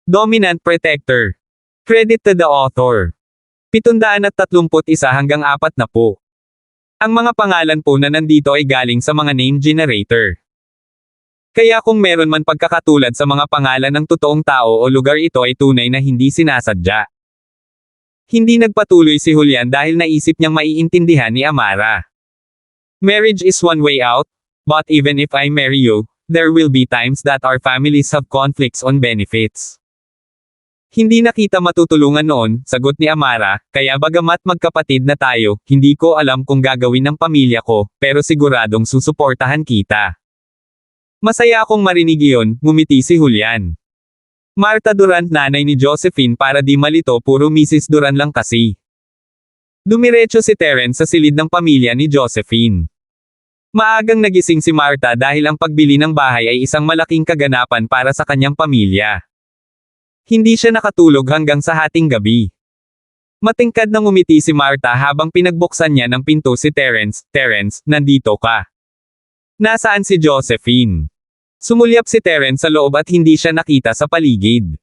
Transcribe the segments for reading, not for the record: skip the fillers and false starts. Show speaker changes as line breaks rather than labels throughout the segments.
Dominant Protector. Credit to the author. 731 hanggang 40. Ang mga pangalan po na nandito ay galing sa mga name generator. Kaya kung meron man pagkakatulad sa mga pangalan ng totoong tao o lugar, ito ay tunay na hindi sinasadya. Hindi nagpatuloy si Julian dahil naisip niyang maiintindihan ni Amara. Marriage is one way out, but even if I marry you, there will be times that our families have conflicts on benefits. Hindi na kita matutulungan noon, sagot ni Amara, kaya bagamat magkapatid na tayo, hindi ko alam kung gagawin ng pamilya ko, pero siguradong susuportahan kita. Masaya akong marinig iyon, ngumiti si Julian. Marta Duran, nanay ni Josephine, para di malito puro Mrs. Duran lang kasi. Dumiretso si Terence sa silid ng pamilya ni Josephine. Maagang nagising si Marta dahil ang pagbili ng bahay ay isang malaking kaganapan para sa kanyang pamilya. Hindi siya nakatulog hanggang sa hating gabi. Matingkad na ngumiti si Marta habang pinagbuksan niya ng pinto si Terence. Terence, nandito ka. Nasaan si Josephine? Sumulyap si Terence sa loob at hindi siya nakita sa paligid.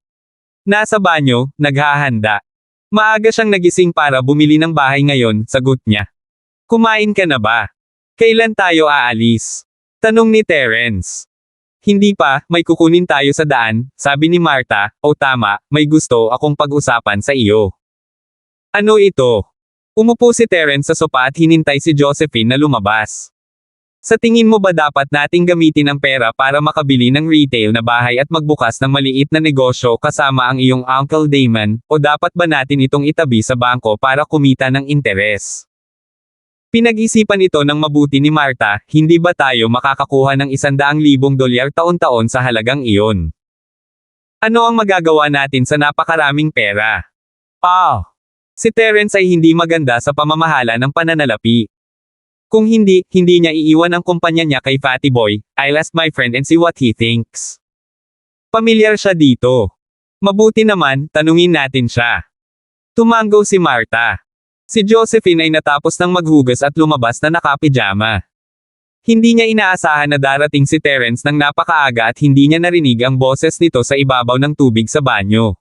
Nasa banyo, naghahanda. Maaga siyang nagising para bumili ng bahay ngayon, sagot niya. Kumain ka na ba? Kailan tayo aalis? Tanong ni Terence. Hindi pa, may kukunin tayo sa daan, sabi ni Marta. O tama, may gusto akong pag-usapan sa iyo. Ano ito? Umupo si Terence sa sopa at hinintay si Josephine na lumabas. Sa tingin mo ba dapat nating gamitin ang pera para makabili ng retail na bahay at magbukas ng maliit na negosyo kasama ang iyong Uncle Damon, o dapat ba natin itong itabi sa bangko para kumita ng interes? Pinag-isipan ito ng mabuti ni Marta, hindi ba tayo makakakuha ng $100,000 taon-taon sa halagang iyon? Ano ang magagawa natin sa napakaraming pera? Si Terence ay hindi maganda sa pamamahala ng pananalapi. Kung hindi niya iiwan ang kumpanya niya kay Fatty Boy. I'll ask my friend and see what he thinks. Pamilyar siya dito. Mabuti naman, tanungin natin siya. Tumango si Marta. Si Josephine ay natapos ng maghugas at lumabas na nakapijama. Hindi niya inaasahan na darating si Terence ng napakaaga at hindi niya narinig ang boses nito sa ibabaw ng tubig sa banyo.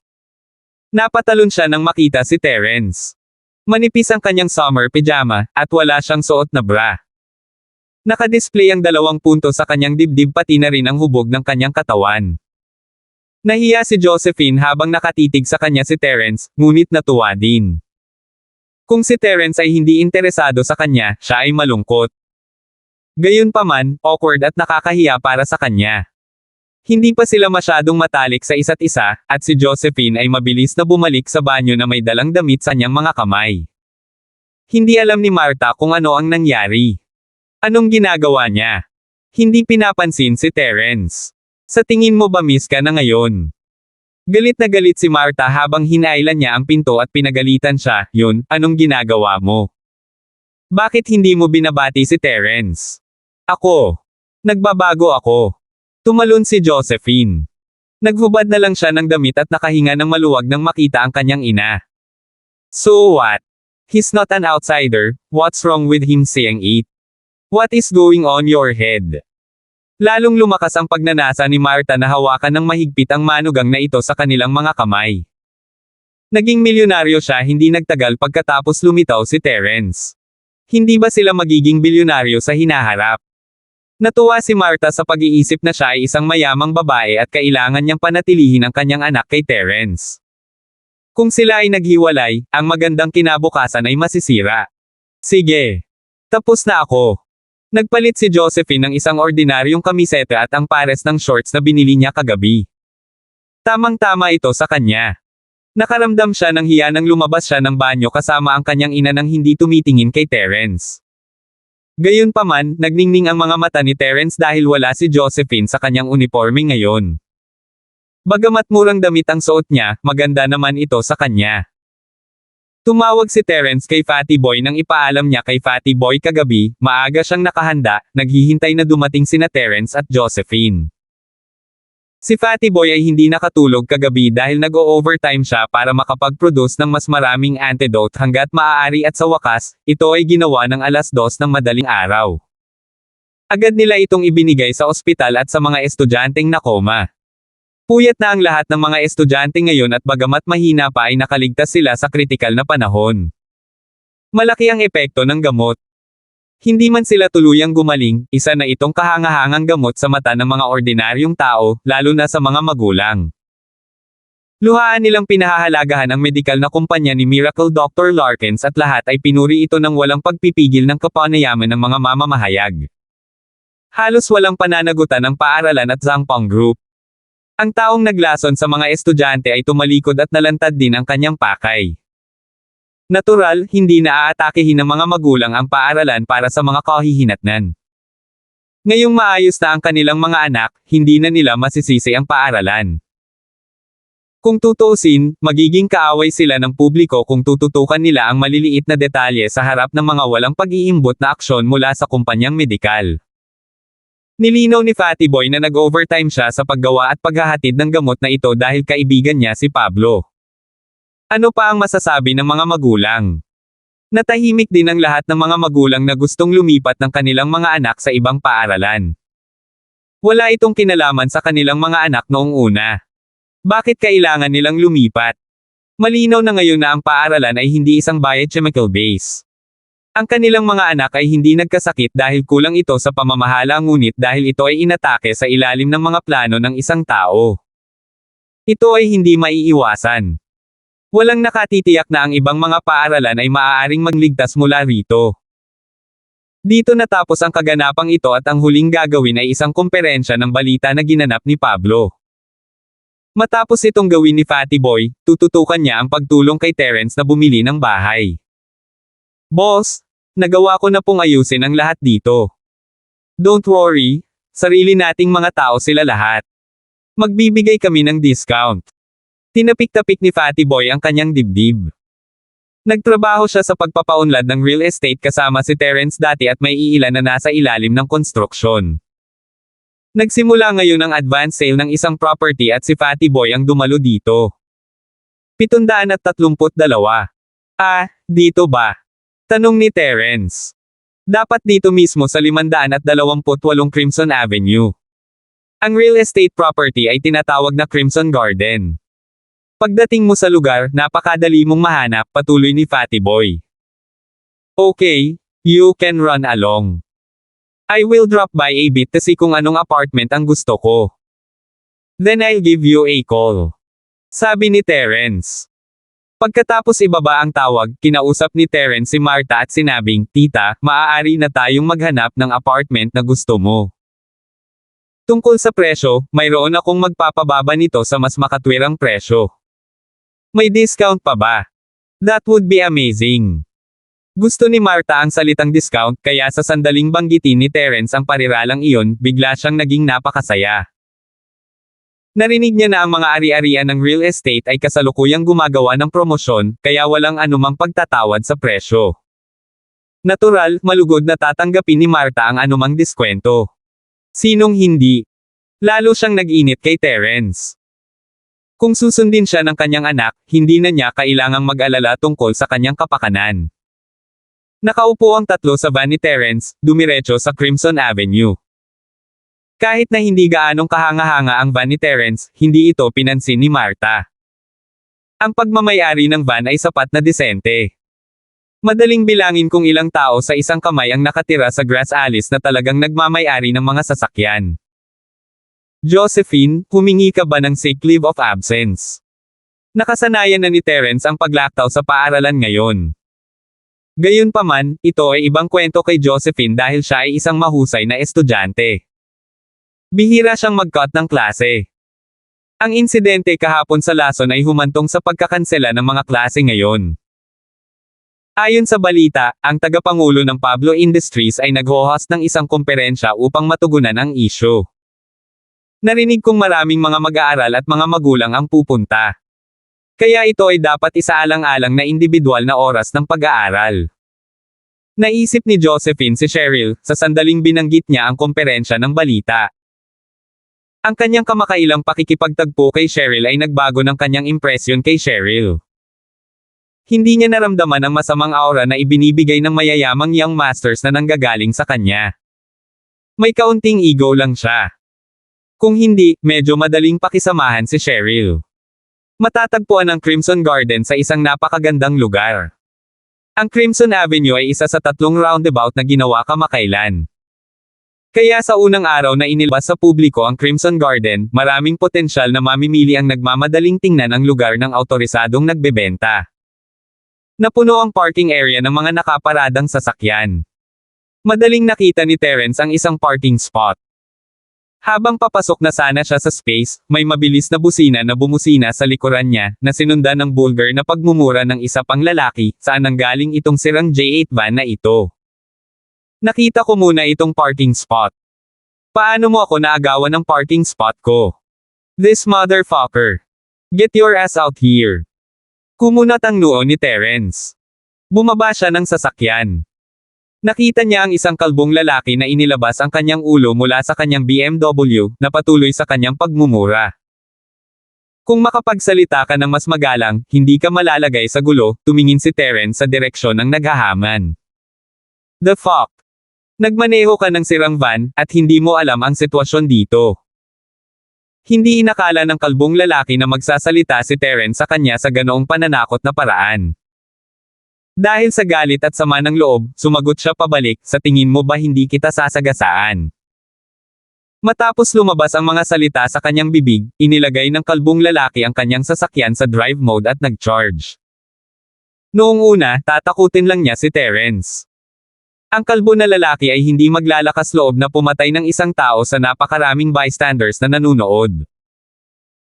Napatalon siya nang makita si Terence. Manipis ang kanyang summer pajama, at wala siyang suot na bra. Nakadisplay ang 2 punto sa kanyang dibdib pati na rin ang hubog ng kanyang katawan. Nahiya si Josephine habang nakatitig sa kanya si Terence, ngunit natuwa din. Kung si Terence ay hindi interesado sa kanya, siya ay malungkot. Gayunpaman, awkward at nakakahiya para sa kanya. Hindi pa sila masyadong matalik sa isa't isa, at si Josephine ay mabilis na bumalik sa banyo na may dalang damit sa niyang mga kamay. Hindi alam ni Marta kung ano ang nangyari. Anong ginagawa niya? Hindi pinapansin si Terence. Sa tingin mo ba miss ka na ngayon? Galit na galit si Marta habang hinailan niya ang pinto at pinagalitan siya. Yun, anong ginagawa mo? Bakit hindi mo binabati si Terence? Ako. Nagbabago ako. Tumalon si Josephine. Naghubad na lang siya ng damit at nakahinga ng maluwag nang makita ang kanyang ina. So what? He's not an outsider, what's wrong with him saying it? What is going on your head? Lalong lumakas ang pagnanasa ni Marta na hawakan ng mahigpit ang manugang na ito sa kanilang mga kamay. Naging milyonaryo siya hindi nagtagal pagkatapos lumitaw si Terence. Hindi ba sila magiging bilyonaryo sa hinaharap? Natuwa si Marta sa pag-iisip na siya ay isang mayamang babae at kailangan niyang panatilihin ang kanyang anak kay Terence. Kung sila ay naghiwalay, ang magandang kinabukasan ay masisira. Sige. Tapos na ako. Nagpalit si Josephine ng isang ordinaryong kamiseta at ang pares ng shorts na binili niya kagabi. Tamang-tama ito sa kanya. Nakaramdam siya ng hiya nang lumabas siya ng banyo kasama ang kanyang ina nang hindi tumitingin kay Terence. Gayunpaman, nagningning ang mga mata ni Terence dahil wala si Josephine sa kanyang uniforme ngayon. Bagamat murang damit ang suot niya, maganda naman ito sa kanya. Tumawag si Terence kay Fatty Boy nang ipaalam niya kay Fatty Boy kagabi, maaga siyang nakahanda, naghihintay na dumating sina Terence at Josephine. Si Fatty Boy ay hindi nakatulog kagabi dahil nag-o-overtime siya para makapag-produce ng mas maraming antidote hanggat maaari at sa wakas, ito ay ginawa ng 2:00 ng madaling araw. Agad nila itong ibinigay sa ospital at sa mga estudyanteng nakoma. Puyat na ang lahat ng mga estudyante ngayon at bagamat mahina pa ay nakaligtas sila sa kritikal na panahon. Malaki ang epekto ng gamot. Hindi man sila tuluyang gumaling, isa na itong kahangahangang gamot sa mata ng mga ordinaryong tao, lalo na sa mga magulang. Luhaan nilang pinahahalagahan ang medikal na kumpanya ni Miracle Dr. Larkins at lahat ay pinuri ito ng walang pagpipigil ng kapanayaman ng mga mamamahayag. Halos walang pananagutan ng paaralan at Zhangpeng Group. Ang taong naglason sa mga estudyante ay tumalikod at nalantad din ang kanyang pakay. Natural, hindi na aatakehin ng mga magulang ang paaralan para sa mga kahihinatnan. Ngayong maayos na ang kanilang mga anak, hindi na nila masisisi ang paaralan. Kung tutuusin, magiging kaaway sila ng publiko kung tututukan nila ang maliliit na detalye sa harap ng mga walang pag-iimbot na aksyon mula sa kumpanyang medikal. Nilinaw ni Fatty Boy na nag-overtime siya sa paggawa at paghahatid ng gamot na ito dahil kaibigan niya si Pablo. Ano pa ang masasabi ng mga magulang? Natahimik din ang lahat ng mga magulang na gustong lumipat ng kanilang mga anak sa ibang paaralan. Wala itong kinalaman sa kanilang mga anak noong una. Bakit kailangan nilang lumipat? Malinaw na ngayon na ang paaralan ay hindi isang biochemical base. Ang kanilang mga anak ay hindi nagkasakit dahil kulang ito sa pamamahala ngunit dahil ito ay inatake sa ilalim ng mga plano ng isang tao. Ito ay hindi maiiwasan. Walang nakatitiyak na ang ibang mga paaralan ay maaaring magligtas mula rito. Dito natapos ang kaganapang ito at ang huling gagawin ay isang komperensya ng balita na ginanap ni Pablo. Matapos itong gawin ni Fatty Boy, tututukan niya ang pagtulong kay Terence na bumili ng bahay. Boss, nagawa ko na pong ayusin ang lahat dito. Don't worry, sarili nating mga tao sila lahat. Magbibigay kami ng discount. Tinapik-tapik ni Fatty Boy ang kanyang dibdib. Nagtrabaho siya sa pagpapaunlad ng real estate kasama si Terence dati at may iilan na nasa ilalim ng konstruksyon. Nagsimula ngayon ang advance sale ng isang property at si Fatty Boy ang dumalo dito. 732. Dito ba? Tanong ni Terence. Dapat dito mismo sa 528 Crimson Avenue. Ang real estate property ay tinatawag na Crimson Garden. Pagdating mo sa lugar, napakadali mong mahanap, patuloy ni Fatty Boy. Okay, you can run along. I will drop by a bit to see kung anong apartment ang gusto ko. Then I'll give you a call. Sabi ni Terence. Pagkatapos ibaba ang tawag, kinausap ni Terence si Marta at sinabing, Tita, maaari na tayong maghanap ng apartment na gusto mo. Tungkol sa presyo, mayroon akong magpapababa nito sa mas makatwirang presyo. May discount pa ba? That would be amazing. Gusto ni Marta ang salitang discount, kaya sa sandaling banggitin ni Terence ang pariralang iyon, bigla siyang naging napakasaya. Narinig niya na ang mga ari-arian ng real estate ay kasalukuyang gumagawa ng promosyon, kaya walang anumang pagtatawad sa presyo. Natural, malugod na tatanggapin ni Marta ang anumang diskwento. Sinong hindi? Lalo siyang nag-init kay Terence. Kung susundin siya ng kanyang anak, hindi na niya kailangang mag-alala tungkol sa kanyang kapakanan. Nakaupo ang tatlo sa van ni Terence, dumiretso sa Crimson Avenue. Kahit na hindi gaanong kahanga-hanga ang van ni Terence, hindi ito pinansin ni Marta. Ang pagmamayari ng van ay sapat na disente. Madaling bilangin kung ilang tao sa isang kamay ang nakatira sa grass alleys na talagang nagmamayari ng mga sasakyan. Josephine, humingi ka ba ng sick leave of absence? Nakasanayan na ni Terence ang paglaktaw sa paaralan ngayon. Gayunpaman, ito ay ibang kwento kay Josephine dahil siya ay isang mahusay na estudyante. Bihira siyang mag-cut ng klase. Ang insidente kahapon sa lason ay humantong sa pagkakansela ng mga klase ngayon. Ayon sa balita, ang tagapangulo ng Pablo Industries ay nag-host ng isang komperensya upang matugunan ang issue. Narinig kong maraming mga mag-aaral at mga magulang ang pupunta. Kaya ito ay dapat isaalang-alang na individual na oras ng pag-aaral. Naisip ni Josephine si Cheryl, sa sandaling binanggit niya ang komperensya ng balita. Ang kanyang kamakailang pakikipagtagpo kay Cheryl ay nagbago ng kanyang impresyon kay Cheryl. Hindi niya naramdaman ang masamang aura na ibinibigay ng mayayamang young masters na nanggagaling sa kanya. May kaunting ego lang siya. Kung hindi, medyo madaling pakisamahan si Cheryl. Matatagpuan ang Crimson Garden sa isang napakagandang lugar. Ang Crimson Avenue ay isa sa 3 roundabout na ginawa kamakailan. Kaya sa unang araw na inilabas sa publiko ang Crimson Garden, maraming potensyal na mamimili ang nagmamadaling tingnan ang lugar ng awtorisadong nagbebenta. Napuno ang parking area ng mga nakaparadang sasakyan. Madaling nakita ni Terence ang isang parking spot. Habang papasok na sana siya sa space, may mabilis na busina na bumusina sa likuran niya, na sinundan ng bulgar na pagmumura ng isa pang lalaki, saan nanggaling itong sirang J8 van na ito. Nakita ko muna itong parking spot. Paano mo ako naagawan ng parking spot ko? This motherfucker. Get your ass out here. Kumunat ang noo ni Terence. Bumaba siya ng sasakyan. Nakita niya ang isang kalbong lalaki na inilabas ang kanyang ulo mula sa kanyang BMW, na patuloy sa kanyang pagmumura. Kung makapagsalita ka ng mas magalang, hindi ka malalagay sa gulo, tumingin si Terence sa direksyon ng naghahaman. The fuck? Nagmaneho ka ng sirang van, at hindi mo alam ang sitwasyon dito. Hindi inakala ng kalbong lalaki na magsasalita si Terence sa kanya sa ganoong pananakot na paraan. Dahil sa galit at sama ng loob, sumagot siya pabalik, sa tingin mo ba hindi kita sasagasaan? Matapos lumabas ang mga salita sa kanyang bibig, inilagay ng kalbong lalaki ang kanyang sasakyan sa drive mode at nag-charge. Noong una, tatakutin lang niya si Terence. Ang kalbo na lalaki ay hindi maglalakas loob na pumatay ng isang tao sa napakaraming bystanders na nanunood.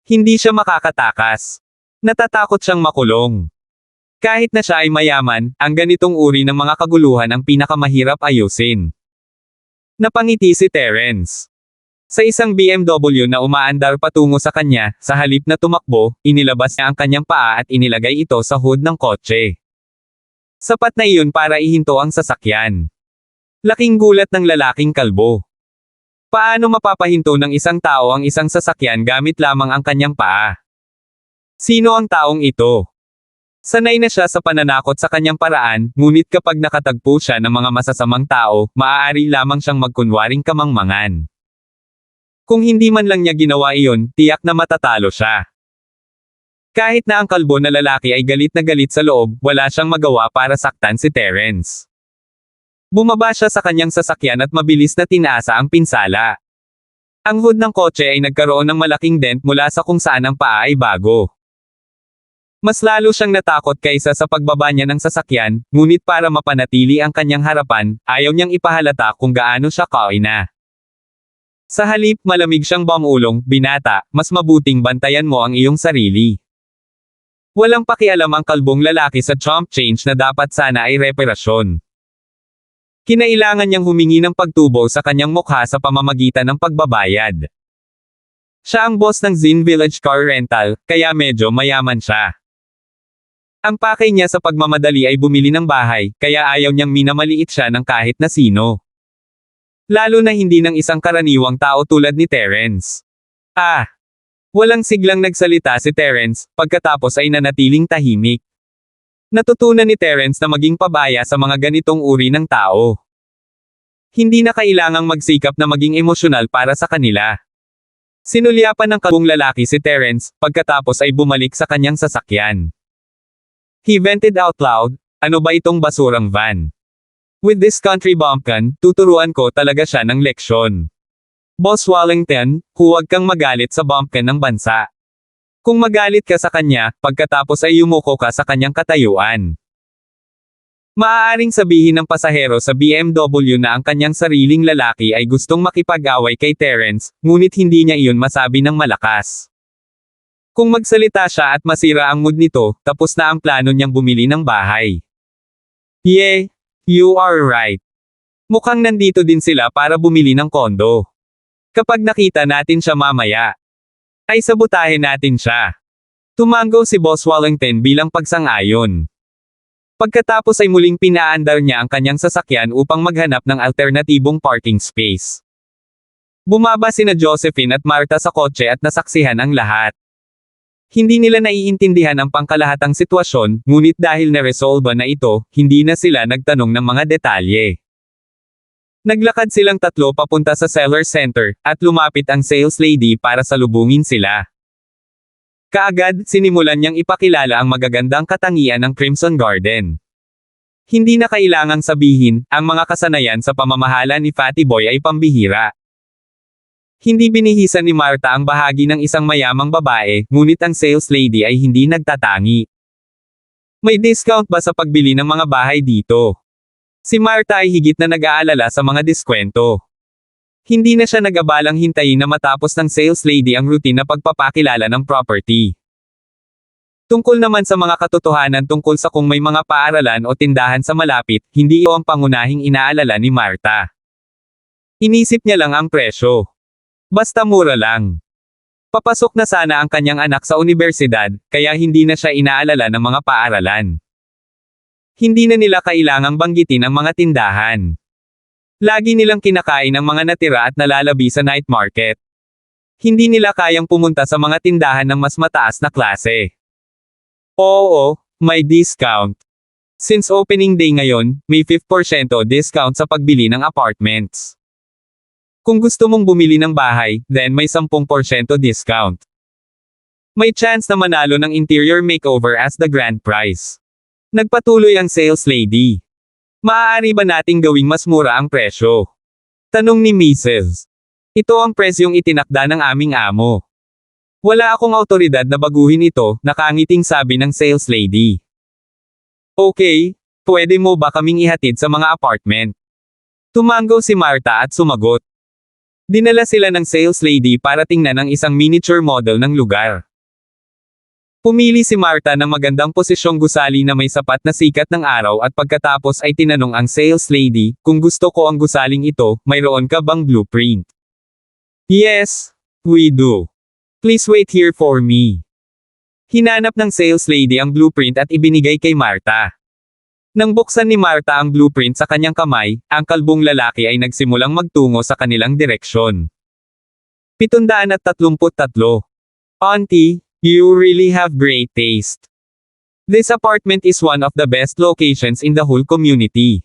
Hindi siya makakatakas. Natatakot siyang makulong. Kahit na siya ay mayaman, ang ganitong uri ng mga kaguluhan ang pinakamahirap ayusin. Napangiti si Terence. Sa isang BMW na umaandar patungo sa kanya, sa halip na tumakbo, inilabas niya ang kanyang paa at inilagay ito sa hood ng kotse. Sapat na iyon para ihinto ang sasakyan. Laking gulat ng lalaking kalbo. Paano mapapahinto ng isang tao ang isang sasakyan gamit lamang ang kanyang paa? Sino ang taong ito? Sanay na siya sa pananakot sa kanyang paraan, ngunit kapag nakatagpo siya ng mga masasamang tao, maaari lamang siyang magkunwaring kamangmangan. Kung hindi man lang niya ginawa iyon, tiyak na matatalo siya. Kahit na ang kalbo na lalaki ay galit na galit sa loob, wala siyang magawa para saktan si Terence. Bumaba siya sa kanyang sasakyan at mabilis na tinaasa ang pinsala. Ang hood ng kotse ay nagkaroon ng malaking dent mula sa kung saan ang paa ay bago. Mas lalo siyang natakot kaysa sa pagbaba niya ng sasakyan, ngunit para mapanatili ang kanyang harapan, ayaw niyang ipahalata kung gaano siya kaina. Sa halip, malamig siyang bamulong, binata, mas mabuting bantayan mo ang iyong sarili. Walang pakialam ang kalbong lalaki sa chump change na dapat sana ay reparasyon. Kinailangan niyang humingi ng pagtubo sa kanyang mukha sa pamamagitan ng pagbabayad. Siya ang boss ng Zin Village Car Rental, kaya medyo mayaman siya. Ang pakay niya sa pagmamadali ay bumili ng bahay, kaya ayaw niyang minamaliit siya ng kahit na sino. Lalo na hindi ng isang karaniwang tao tulad ni Terence. Walang siglang nagsalita si Terence, pagkatapos ay nanatiling tahimik. Natutunan ni Terence na maging pabaya sa mga ganitong uri ng tao. Hindi na kailangang magsikap na maging emosyonal para sa kanila. Sinulyapan ng kalbong lalaki si Terence, pagkatapos ay bumalik sa kanyang sasakyan. He vented out loud, ano ba itong basurang van? With this country bumpkin, tuturuan ko talaga siya ng leksyon. Boss Wellington, huwag kang magalit sa bumpkin ng bansa. Kung magalit ka sa kanya, pagkatapos ay yumuko ka sa kanyang katayuan. Maaaring sabihin ng pasahero sa BMW na ang kanyang sariling lalaki ay gustong makipag-away kay Terence, ngunit hindi niya iyon masabi ng malakas. Kung magsalita siya at masira ang mood nito, tapos na ang plano niyang bumili ng bahay. Yeah, you are right. Mukhang nandito din sila para bumili ng kondo. Kapag nakita natin siya mamaya, ay sabutahin natin siya. Tumango si Boss Wellington bilang pagsang-ayon. Pagkatapos ay muling pinaandar niya ang kanyang sasakyan upang maghanap ng alternatibong parking space. Bumaba sina Josephine at Martha sa kotse at nasaksihan ang lahat. Hindi nila naiintindihan ang pangkalahatang sitwasyon, ngunit dahil na-resolve na ito, hindi na sila nagtanong ng mga detalye. Naglakad silang tatlo papunta sa seller center, at lumapit ang sales lady para salubungin sila. Kaagad, sinimulan niyang ipakilala ang magagandang katangian ng Crimson Garden. Hindi na kailangang sabihin, ang mga kasanayan sa pamamahala ni Fatty Boy ay pambihira. Hindi binihisan ni Martha ang bahagi ng isang mayamang babae, ngunit ang sales lady ay hindi nagtatangi. May discount ba sa pagbili ng mga bahay dito? Si Martha ay higit na nag-aalala sa mga diskwento. Hindi na siya nag-abalang hintayin na matapos ng sales lady ang routine na pagpapakilala ng property. Tungkol naman sa mga katotohanan tungkol sa kung may mga paaralan o tindahan sa malapit, hindi ito ang pangunahing inaalala ni Martha. Inisip niya lang ang presyo. Basta mura lang. Papasok na sana ang kanyang anak sa unibersidad, kaya hindi na siya inaalala ng mga paaralan. Hindi na nila kailangang banggitin ang mga tindahan. Lagi nilang kinakain ang mga natira at nalalabi sa night market. Hindi nila kayang pumunta sa mga tindahan ng mas mataas na klase. Oo, may discount. Since opening day ngayon, may 5% discount sa pagbili ng apartments. Kung gusto mong bumili ng bahay, then may 10% discount. May chance na manalo ng interior makeover as the grand prize. Nagpatuloy ang sales lady. Maaari ba nating gawing mas mura ang presyo? Tanong ni Mrs. Ito ang presyong itinakda ng aming amo. Wala akong autoridad na baguhin ito, nakangiting sabi ng sales lady. Okay, pwede mo ba kaming ihatid sa mga apartment? Tumango si Martha at sumagot. Dinala sila ng sales lady para tingnan ang isang miniature model ng lugar. Pumili si Martha ng magandang posisyong gusali na may sapat na sikat ng araw at pagkatapos ay tinanong ang sales lady, kung gusto ko ang gusaling ito, mayroon ka bang blueprint? Yes, we do. Please wait here for me. Hinanap ng sales lady ang blueprint at ibinigay kay Martha. Nang buksan ni Martha ang blueprint sa kanyang kamay, ang kalbong lalaki ay nagsimulang magtungo sa kanilang direksyon. 733. Auntie, you really have great taste. This apartment is one of the best locations in the whole community.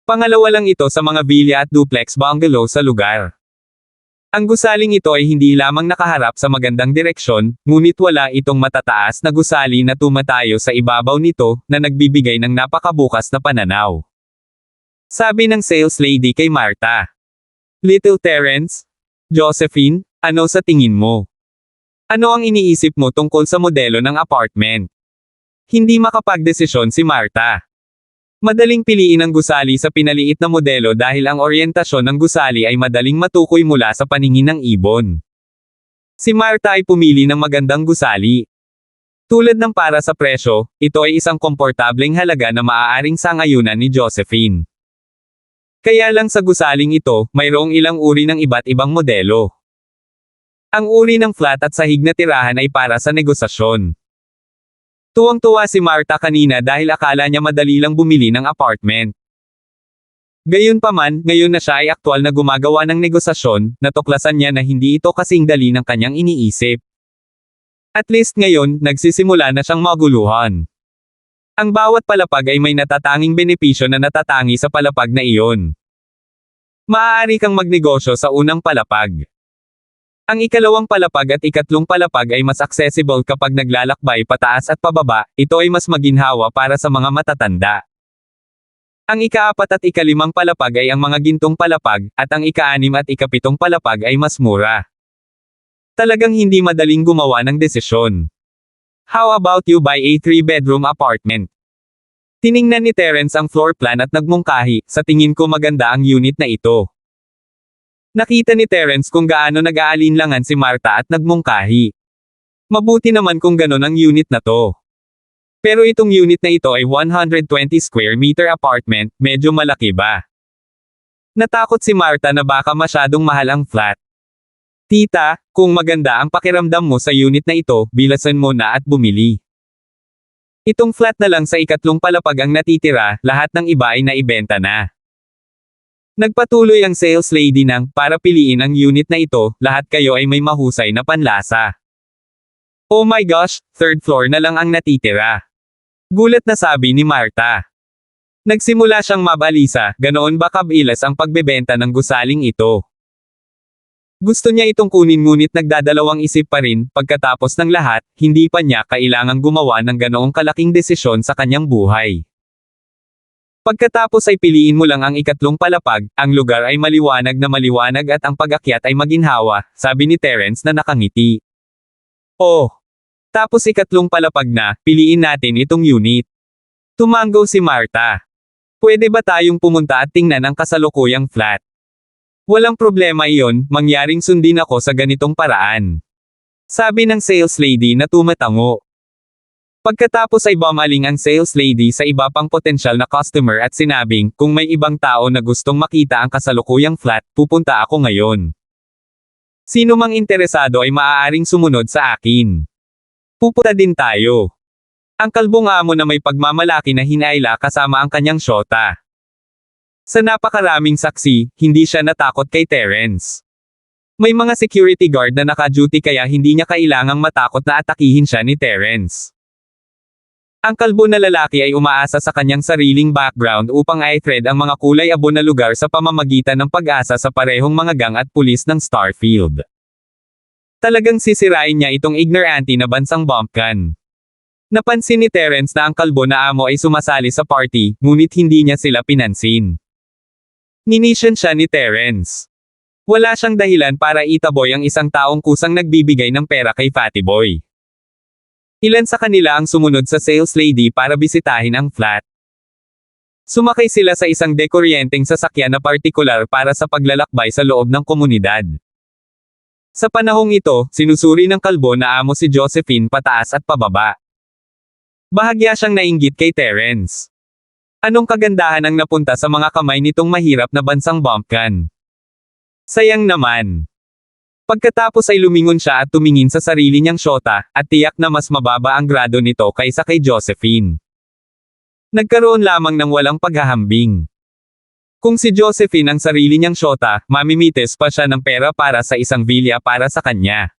Pangalawa lang ito sa mga villa at duplex bungalow sa lugar. Ang gusaling ito ay hindi lamang nakaharap sa magandang direksyon, ngunit wala itong matataas na gusali na tumatayo sa ibabaw nito, na nagbibigay ng napakabukas na pananaw. Sabi ng sales lady kay Martha. Little Terence? Josephine, ano sa tingin mo? Ano ang iniisip mo tungkol sa modelo ng apartment? Hindi makapagdesisyon si Martha. Madaling piliin ang gusali sa pinaliit na modelo dahil ang oryentasyon ng gusali ay madaling matukoy mula sa paningin ng ibon. Si Martha ay pumili ng magandang gusali. Tulad ng para sa presyo, ito ay isang komportableng halaga na maaaring sangayunan ni Josephine. Kaya lang sa gusaling ito, mayroong ilang uri ng iba't ibang modelo. Ang uri ng flat at sahig na tirahan ay para sa negosasyon. Tuwang-tuwa si Martha kanina dahil akala niya madali lang bumili ng apartment. Gayunpaman, ngayon na siya ay aktwal na gumagawa ng negosasyon, natuklasan niya na hindi ito kasing dali ng kanyang iniisip. At least ngayon, nagsisimula na siyang maguluhan. Ang bawat palapag ay may natatanging benepisyo na natatangi sa palapag na iyon. Maaari kang magnegosyo sa unang palapag. Ang ikalawang palapag at ikatlong palapag ay mas accessible kapag naglalakbay pataas at pababa, ito ay mas maginhawa para sa mga matatanda. Ang ikaapat at ikalimang palapag ay ang mga gintong palapag, at ang ikaanim at ikapitong palapag ay mas mura. Talagang hindi madaling gumawa ng desisyon. How about you buy a 3-bedroom apartment? Tiningnan ni Terence ang floor plan at nagmungkahi, sa tingin ko maganda ang unit na ito. Nakita ni Terence kung gaano nag-aalinlangan si Martha at nagmungkahi. Mabuti naman kung ganon ang unit na to. Pero itong unit na ito ay 120 square meter apartment, medyo malaki ba? Natakot si Martha na baka masyadong mahal ang flat. Tita, kung maganda ang pakiramdam mo sa unit na ito, bilasan mo na at bumili. Itong flat na lang sa ikatlong palapag ang natitira, lahat ng iba ay naibenta na. Nagpatuloy ang sales lady ng, para piliin ang unit na ito, lahat kayo ay may mahusay na panlasa. Oh my gosh, third floor na lang ang natitira. Gulat na sabi ni Martha. Nagsimula siyang mabalisa, ganoon ba kabilas ang pagbebenta ng gusaling ito. Gusto niya itong kunin ngunit nagdadalawang isip pa rin, pagkatapos ng lahat, hindi pa niya kailangang gumawa ng ganoong kalaking desisyon sa kanyang buhay. Pagkatapos ay piliin mo lang ang ikatlong palapag, ang lugar ay maliwanag na maliwanag at ang pag-akyat ay maginhawa, sabi ni Terence na nakangiti. Oh! Tapos ikatlong palapag na, piliin natin itong unit. Tumango si Martha. Pwede ba tayong pumunta at tingnan ang kasalukuyang flat? Walang problema iyon, mangyaring sundin ako sa ganitong paraan. Sabi ng sales lady na tumatango. Pagkatapos ay bumaling ang sales lady sa iba pang potensyal na customer at sinabing, kung may ibang tao na gustong makita ang kasalukuyang flat, pupunta ako ngayon. Sino mang interesado ay maaaring sumunod sa akin. Pupunta din tayo. Ang kalbong amo na may pagmamalaki na hinayla kasama ang kanyang syota. Sa napakaraming saksi, hindi siya natakot kay Terence. May mga security guard na naka-duty kaya hindi niya kailangang matakot na atakihin siya ni Terence. Ang kalbo na lalaki ay umaasa sa kanyang sariling background upang i-thread ang mga kulay abo na lugar sa pamamagitan ng pag-asa sa parehong mga gang at pulis ng Starfield. Talagang sisirain niya itong ignorante na bansang bumpkin. Napansin ni Terence na ang kalbo na amo ay sumasali sa party, ngunit hindi niya sila pinansin. Ninisyon siya ni Terence. Wala siyang dahilan para itaboy ang isang taong kusang nagbibigay ng pera kay Fatty Boy. Ilan sa kanila ang sumunod sa sales lady para bisitahin ang flat. Sumakay sila sa isang dekuryenteng sasakyan na partikular para sa paglalakbay sa loob ng komunidad. Sa panahong ito, sinusuri ng kalbo na amo si Josephine pataas at pababa. Bahagya siyang nainggit kay Terence. Anong kagandahan ang napunta sa mga kamay nitong mahirap na bansang bumpkin? Sayang naman. Pagkatapos ay lumingon siya at tumingin sa sarili niyang syota, at tiyak na mas mababa ang grado nito kaysa kay Josephine. Nagkaroon lamang ng walang paghahambing. Kung si Josephine ang sarili niyang syota, mamimites pa siya ng pera para sa isang villa para sa kanya.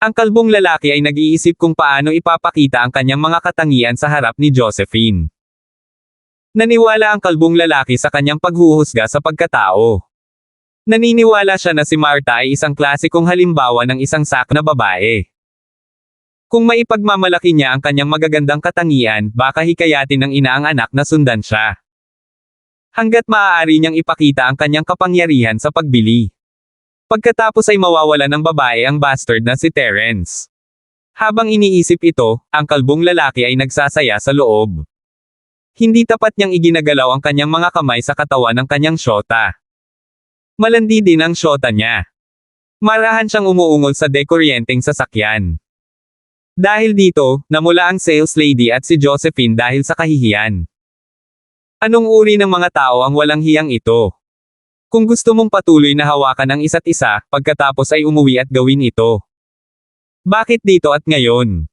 Ang kalbong lalaki ay nag-iisip kung paano ipapakita ang kanyang mga katangian sa harap ni Josephine. Naniwala ang kalbong lalaki sa kanyang paghuhusga sa pagkatao. Naniniwala siya na si Martha ay isang klasikong halimbawa ng isang sak na babae. Kung maipagmamalaki niya ang kanyang magagandang katangian, baka hikayatin ng ina ang anak na sundan siya. Hanggat maaari niyang ipakita ang kanyang kapangyarihan sa pagbili. Pagkatapos ay mawawala ng babae ang bastard na si Terence. Habang iniisip ito, ang kalbong lalaki ay nagsasaya sa loob. Hindi tapat niyang iginagalaw ang kanyang mga kamay sa katawan ng kanyang syota. Malandi din ang syota niya. Marahan siyang umuungol sa dekuryenteng sasakyan. Dahil dito, namula ang sales lady at si Josephine dahil sa kahihiyan. Anong uri ng mga tao ang walang hiyang ito? Kung gusto mong patuloy na hawakan ang isa't isa, pagkatapos ay umuwi at gawin ito. Bakit dito at ngayon?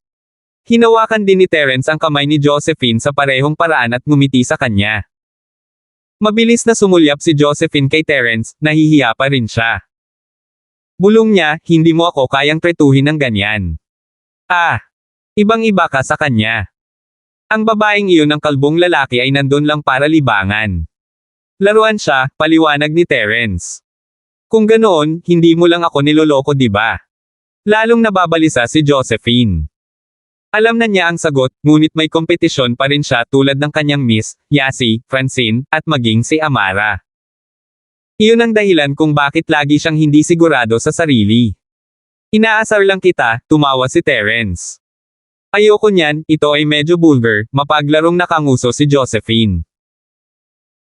Hinawakan din ni Terence ang kamay ni Josephine sa parehong paraan at ngumiti sa kanya. Mabilis na sumulyap si Josephine kay Terence, nahihiya pa rin siya. Bulong niya, hindi mo ako kayang tretuhin ng ganyan. Ibang-iba ka sa kanya. Ang babaeng iyon ng kalbong lalaki ay nandun lang para libangan. Laruan siya, paliwanag ni Terence. Kung ganoon, hindi mo lang ako niloloko diba? Lalong nababalisa si Josephine. Alam na niya ang sagot, ngunit may kompetisyon pa rin siya tulad ng kanyang Miss, Yasi, Francine, at maging si Amara. Iyon ang dahilan kung bakit lagi siyang hindi sigurado sa sarili. Inaasar lang kita, tumawa si Terence. Ayoko niyan, ito ay medyo vulgar, mapaglarong nakanguso si Josephine.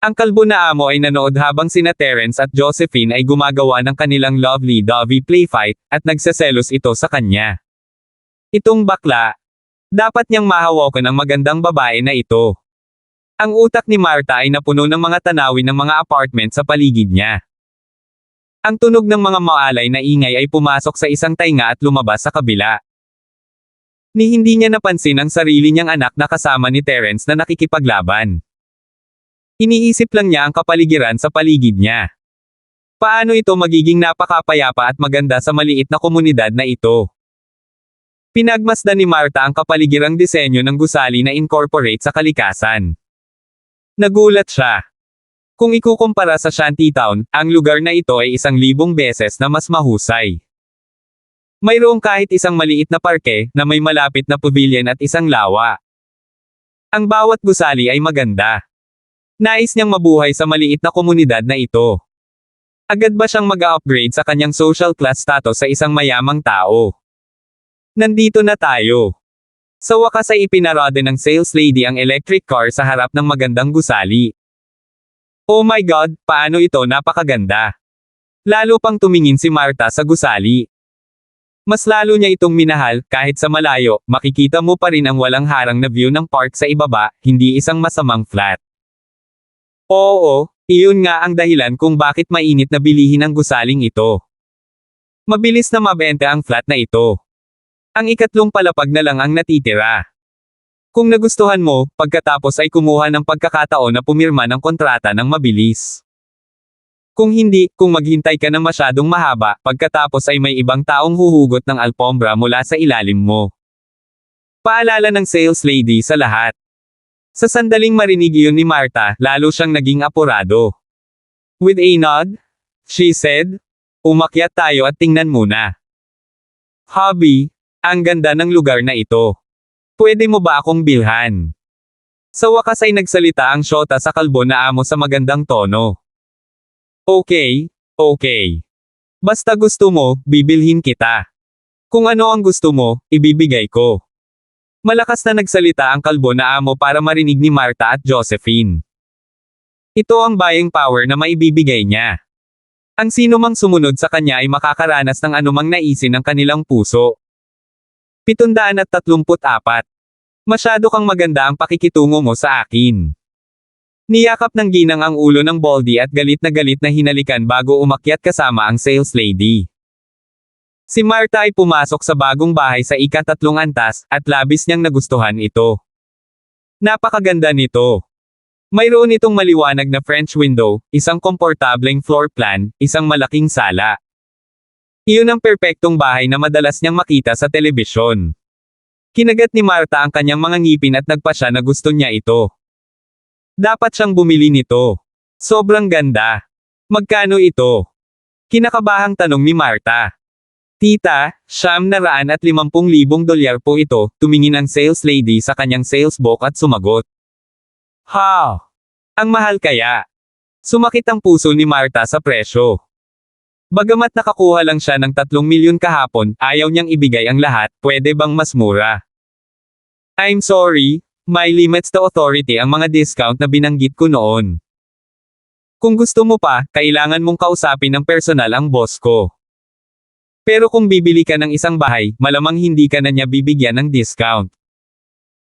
Ang kalbo na amo ay nanood habang sina Terence at Josephine ay gumagawa ng kanilang lovey-dovey play fight, at nagseselos ito sa kanya. Itong bakla. Dapat niyang mahawakan ang magandang babae na ito. Ang utak ni Martha ay napuno ng mga tanawin ng mga apartment sa paligid niya. Ang tunog ng mga maalay na ingay ay pumasok sa isang tainga at lumabas sa kabila. Ni hindi niya napansin ang sarili niyang anak na kasama ni Terence na nakikipaglaban. Iniisip lang niya ang kapaligiran sa paligid niya. Paano ito magiging napakapayapa at maganda sa maliit na komunidad na ito? Pinagmasdan ni Martha ang kapaligirang disenyo ng gusali na incorporate sa kalikasan. Nagulat siya. Kung ikukumpara sa Shantytown, ang lugar na ito ay 1,000 beses na mas mahusay. Mayroong kahit isang maliit na parke, na may malapit na pavilion at isang lawa. Ang bawat gusali ay maganda. Nais niyang mabuhay sa maliit na komunidad na ito. Agad ba siyang mag-upgrade sa kanyang social class status sa isang mayamang tao? Nandito na tayo. Sa wakas ay ipinarada ng sales lady ang electric car sa harap ng magandang gusali. Oh my God, paano ito napakaganda. Lalo pang tumingin si Martha sa gusali. Mas lalo niya itong minahal, kahit sa malayo, makikita mo pa rin ang walang harang na view ng park sa ibaba, hindi isang masamang flat. Oo, iyon nga ang dahilan kung bakit mainit na bilihin ang gusaling ito. Mabilis na mabenta ang flat na ito. Ang ikatlong palapag na lang ang natitira. Kung nagustuhan mo, pagkatapos ay kumuha ng pagkakataon na pumirma ng kontrata ng mabilis. Kung hindi, kung maghintay ka ng masyadong mahaba, pagkatapos ay may ibang taong huhugot ng alpombra mula sa ilalim mo. Paalala ng sales lady sa lahat. Sa sandaling marinig iyon ni Martha, lalo siyang naging apurado. With a nod, she said, umakyat tayo at tingnan muna. Hubby, ang ganda ng lugar na ito. Pwede mo ba akong bilhan? Sa wakas ay nagsalita ang syota sa kalbo na amo sa magandang tono. Okay, okay. Basta gusto mo, bibilhin kita. Kung ano ang gusto mo, ibibigay ko. Malakas na nagsalita ang kalbo na amo para marinig ni Martha at Josephine. Ito ang buying power na maibibigay niya. Ang sino mang sumunod sa kanya ay makakaranas ng anumang naisin ng kanilang puso. 734. Masyado kang maganda ang pakikitungo mo sa akin. Niyakap ng ginang ang ulo ng Baldy at galit na hinalikan bago umakyat kasama ang sales lady. Si Martha ay pumasok sa bagong bahay sa ika-3 antas, at labis niyang nagustuhan ito. Napakaganda nito. Mayroon itong maliwanag na French window, isang komportableng floor plan, isang malaking sala. Iyon ang perpektong bahay na madalas niyang makita sa telebisyon. Kinagat ni Martha ang kanyang mga ngipin at nagpasya na gusto niya ito. Dapat siyang bumili nito. Sobrang ganda. Magkano ito? Kinakabahang tanong ni Martha. Tita, $750,000 po ito, tumingin ang sales lady sa kanyang sales book at sumagot. Ha! Ang mahal kaya? Sumakit ang puso ni Martha sa presyo. Bagamat nakakuha lang siya ng 3 milyon kahapon, ayaw niyang ibigay ang lahat, pwede bang mas mura? I'm sorry, may limits to authority ang mga discount na binanggit ko noon. Kung gusto mo pa, kailangan mong kausapin ng personal ang boss ko. Pero kung bibili ka ng isang bahay, malamang hindi ka na niya bibigyan ng discount.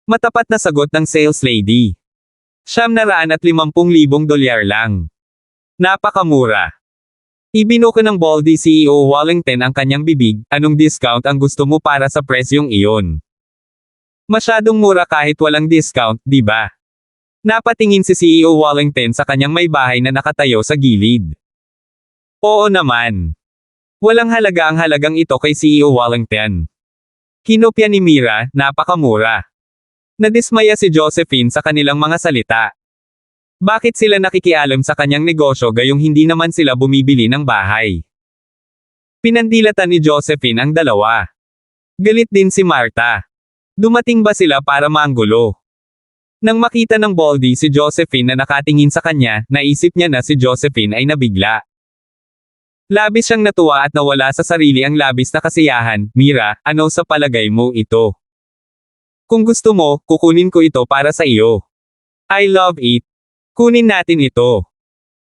Matapat na sagot ng sales lady. $750,000 lang. Napakamura. Ibinuko ng Baldy CEO Wallington ang kanyang bibig, anong discount ang gusto mo para sa presyong iyon? Masyadong mura kahit walang discount, di ba? Napatingin si CEO Wallington sa kanyang may bahay na nakatayo sa gilid. Oo naman. Walang halaga ang halagang ito kay CEO Wallington. Kinopya ni Mira, napakamura. Nadismaya si Josephine sa kanilang mga salita. Bakit sila nakikialam sa kanyang negosyo gayong hindi naman sila bumibili ng bahay? Pinandilatan ni Josephine ang dalawa. Galit din si Martha. Dumating ba sila para manggulo? Nang makita ng Baldy si Josephine na nakatingin sa kanya, naisip niya na si Josephine ay nabigla. Labis siyang natuwa at nawala sa sarili ang labis na kasiyahan. Mira, ano sa palagay mo ito? Kung gusto mo, kukunin ko ito para sa iyo. I love it. Kunin natin ito.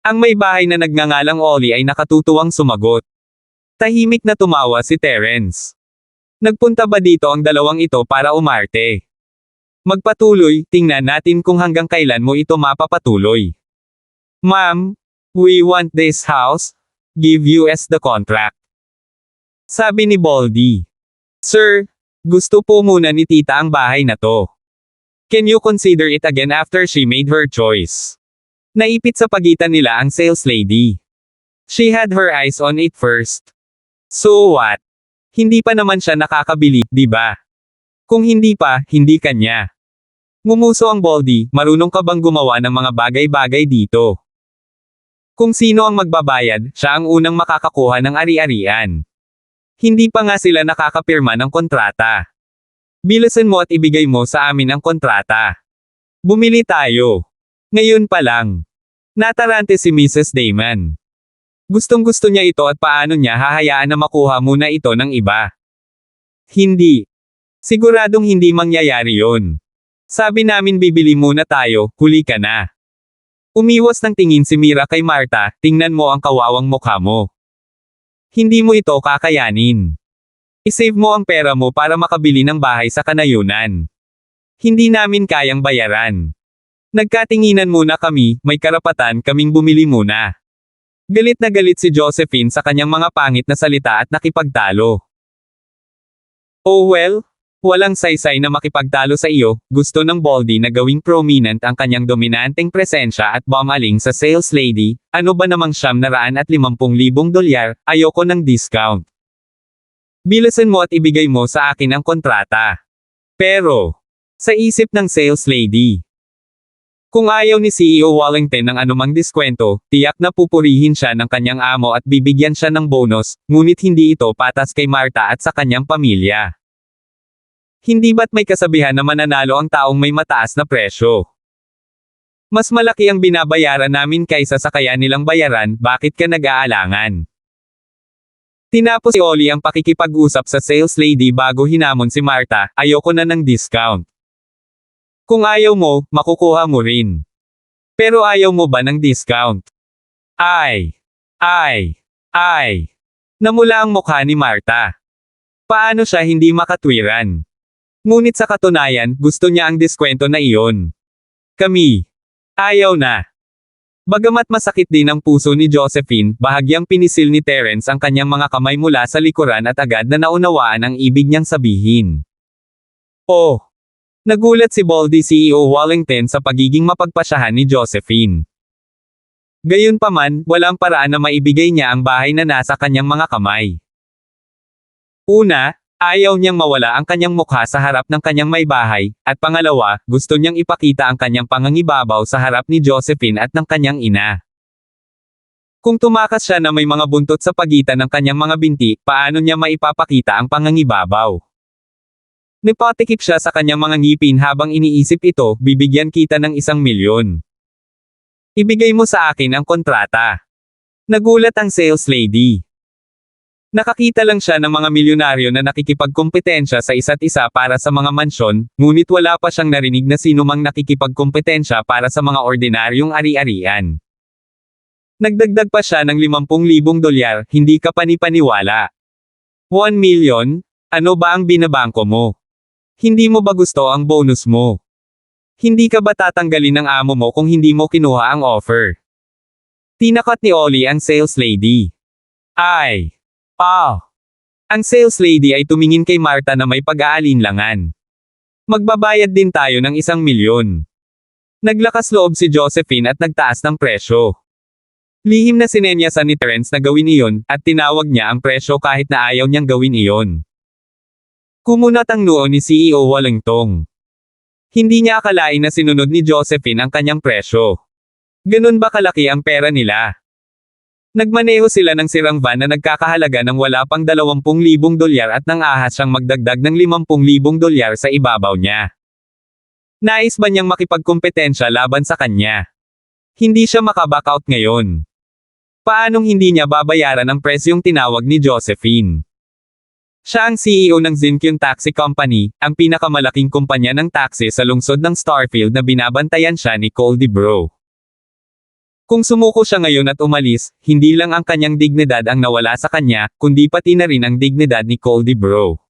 Ang may bahay na nagngangalang Ollie ay nakatutuwang sumagot. Tahimik na tumawa si Terence. Nagpunta ba dito ang dalawang ito para umarte? Magpatuloy, tingnan natin kung hanggang kailan mo ito mapapatuloy. Ma'am, we want this house. Give us the contract. Sabi ni Baldy. Sir, gusto po muna ni tita ang bahay na to. Can you consider it again after she made her choice? Naipit sa pagitan nila ang sales lady. She had her eyes on it first. So what? Hindi pa naman siya nakakabili, di ba? Kung hindi pa, hindi kanya. Ngumuso ang Baldy, marunong ka bang gumawa ng mga bagay-bagay dito? Kung sino ang magbabayad, siya ang unang makakakuha ng ari-arian. Hindi pa nga sila nakakapirma ng kontrata. Bilisan mo at ibigay mo sa amin ang kontrata. Bumili tayo. Ngayon pa lang. Natarante si Mrs. Damon. Gustong-gusto niya ito at paano niya hahayaan na makuha muna ito ng iba. Hindi. Siguradong hindi mangyayari yon. Sabi namin bibili muna tayo, huli ka na. Umiwas ng tingin si Mira kay Martha, tingnan mo ang kawawang mukha mo. Hindi mo ito kakayanin. I-save mo ang pera mo para makabili ng bahay sa kanayunan. Hindi namin kayang bayaran. Nagkatinginan muna kami, may karapatan kaming bumili muna. Galit na galit si Josephine sa kanyang mga pangit na salita at nakipagtalo. Oh well, walang saysay na makipagtalo sa iyo, gusto ng Baldy na gawing prominent ang kanyang dominanteng presensya at bumaling sa sales lady, ano ba namang $750,000, ayoko ng discount. Bilisan mo at ibigay mo sa akin ang kontrata. Pero, sa isip ng sales lady, kung ayaw ni CEO Wallington ng anumang diskwento, tiyak na pupurihin siya ng kanyang amo at bibigyan siya ng bonus, ngunit hindi ito patas kay Martha at sa kanyang pamilya. Hindi ba't may kasabihan na mananalo ang taong may mataas na presyo? Mas malaki ang binabayaran namin kaysa sa kaya nilang bayaran, bakit ka nag-aalangan? Tinapos si Ollie ang pakikipag-usap sa sales lady bago hinamon si Martha, ayoko na ng discount. Kung ayaw mo, makukuha mo rin. Pero ayaw mo ba ng discount? Ay! Namula ang mukha ni Martha. Paano siya hindi makatwiran? Ngunit sa katunayan, gusto niya ang diskwento na iyon. Kami. Ayaw na. Bagamat masakit din ang puso ni Josephine, bahagyang pinisil ni Terence ang kanyang mga kamay mula sa likuran at agad na naunawaan ang ibig niyang sabihin. Oh! Nagulat si Baldy CEO Wallington sa pagiging mapagpasyahan ni Josephine. Gayunpaman, walang paraan na maibigay niya ang bahay na nasa kanyang mga kamay. Una, ayaw niyang mawala ang kanyang mukha sa harap ng kanyang may bahay, at pangalawa, gusto niyang ipakita ang kanyang pangangibabaw sa harap ni Josephine at ng kanyang ina. Kung tumakas siya na may mga buntot sa pagitan ng kanyang mga binti, paano niya maipapakita ang pangangibabaw? Nipatikip siya sa kanyang mga ngipin habang iniisip ito, bibigyan kita ng $1,000,000. Ibigay mo sa akin ang kontrata. Nagulat ang sales lady. Nakakita lang siya ng mga milyonaryo na nakikipagkompetensya sa isa't isa para sa mga mansyon, ngunit wala pa siyang narinig na sinumang nakikipagkompetensya para sa mga ordinaryong ari-arian. Nagdagdag pa siya ng $50,000, hindi ka panipaniwala. 1 million? Ano ba ang binabangko mo? Hindi mo ba gusto ang bonus mo? Hindi ka ba tatanggalin ng amo mo kung hindi mo kinuha ang offer? Tinakat ni Ollie ang sales lady. Ang sales lady ay tumingin kay Martha na may pag-aalinlangan. Magbabayad din tayo ng $1,000,000. Naglakas loob si Josephine at nagtaas ng presyo. Lihim na sinenyasan ni Terence na gawin iyon, at tinawag niya ang presyo kahit na ayaw niyang gawin iyon. Kumunat ang noo ni CEO Wallington. Hindi niya akalain na sinunod ni Josephine ang kanyang presyo. Ganun ba kalaki ang pera nila? Nagmaneho sila ng sirang van na nagkakahalaga ng wala pang $20,000 at nang ahas siyang magdagdag ng $50,000 sa ibabaw niya. Nais ba niyang makipagkompetensya laban sa kanya? Hindi siya makaback out ngayon. Paanong hindi niya babayaran ang presyong tinawag ni Josephine? Siya ang CEO ng Zinkyun Taxi Company, ang pinakamalaking kumpanya ng taxi sa lungsod ng Starfield na binabantayan siya ni Coldy Bro. Kung sumuko siya ngayon at umalis, hindi lang ang kanyang dignidad ang nawala sa kanya, kundi pati na rin ang dignidad ni Coldy Bro.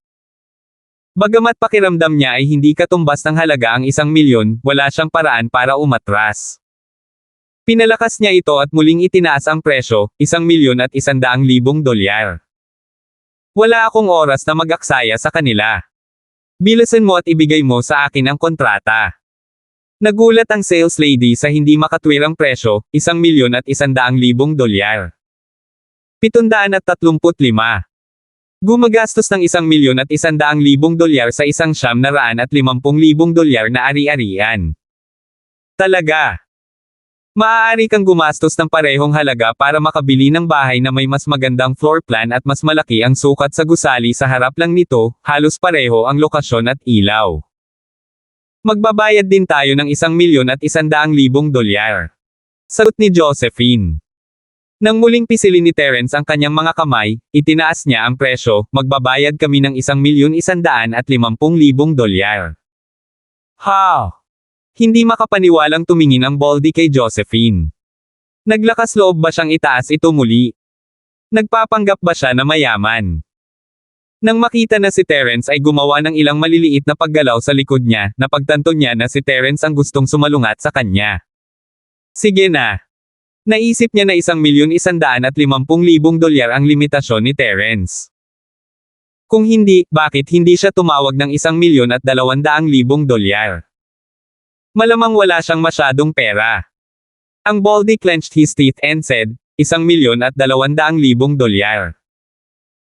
Bagamat pakiramdam niya ay hindi katumbas ng halaga ang $1,000,000, wala siyang paraan para umatras. Pinalakas niya ito at muling itinaas ang presyo, $1,100,000. Wala akong oras na mag-aksaya sa kanila. Bilisan mo at ibigay mo sa akin ang kontrata. Nagulat ang sales lady sa hindi makatwirang presyo, $1,100,000. $735. Gumagastos ng $1,100,000 sa $150,000 na ari-arian. Talaga. Maaari kang gumastos ng parehong halaga para makabili ng bahay na may mas magandang floor plan at mas malaki ang sukat sa gusali sa harap lang nito, halos pareho ang lokasyon at ilaw. Magbabayad din tayo ng $1,100,000. Sagot ni Josephine. Nang muling pisilin ni Terence ang kanyang mga kamay, itinaas niya ang presyo, magbabayad kami ng $1,150,000. Ha! Hindi makapaniwalang tumingin ang Baldy kay Josephine. Naglakas loob ba siyang itaas ito muli? Nagpapanggap ba siya na mayaman? Nang makita na si Terence ay gumawa ng ilang maliliit na paggalaw sa likod niya, napagtanto niya na si Terence ang gustong sumalungat sa kanya. Sige na. Naisip niya na $1,150,000 ang limitasyon ni Terence. Kung hindi, bakit hindi siya tumawag ng $1,200,000? Malamang wala siyang masyadong pera. Ang Baldy clenched his teeth and said, $1,200,000.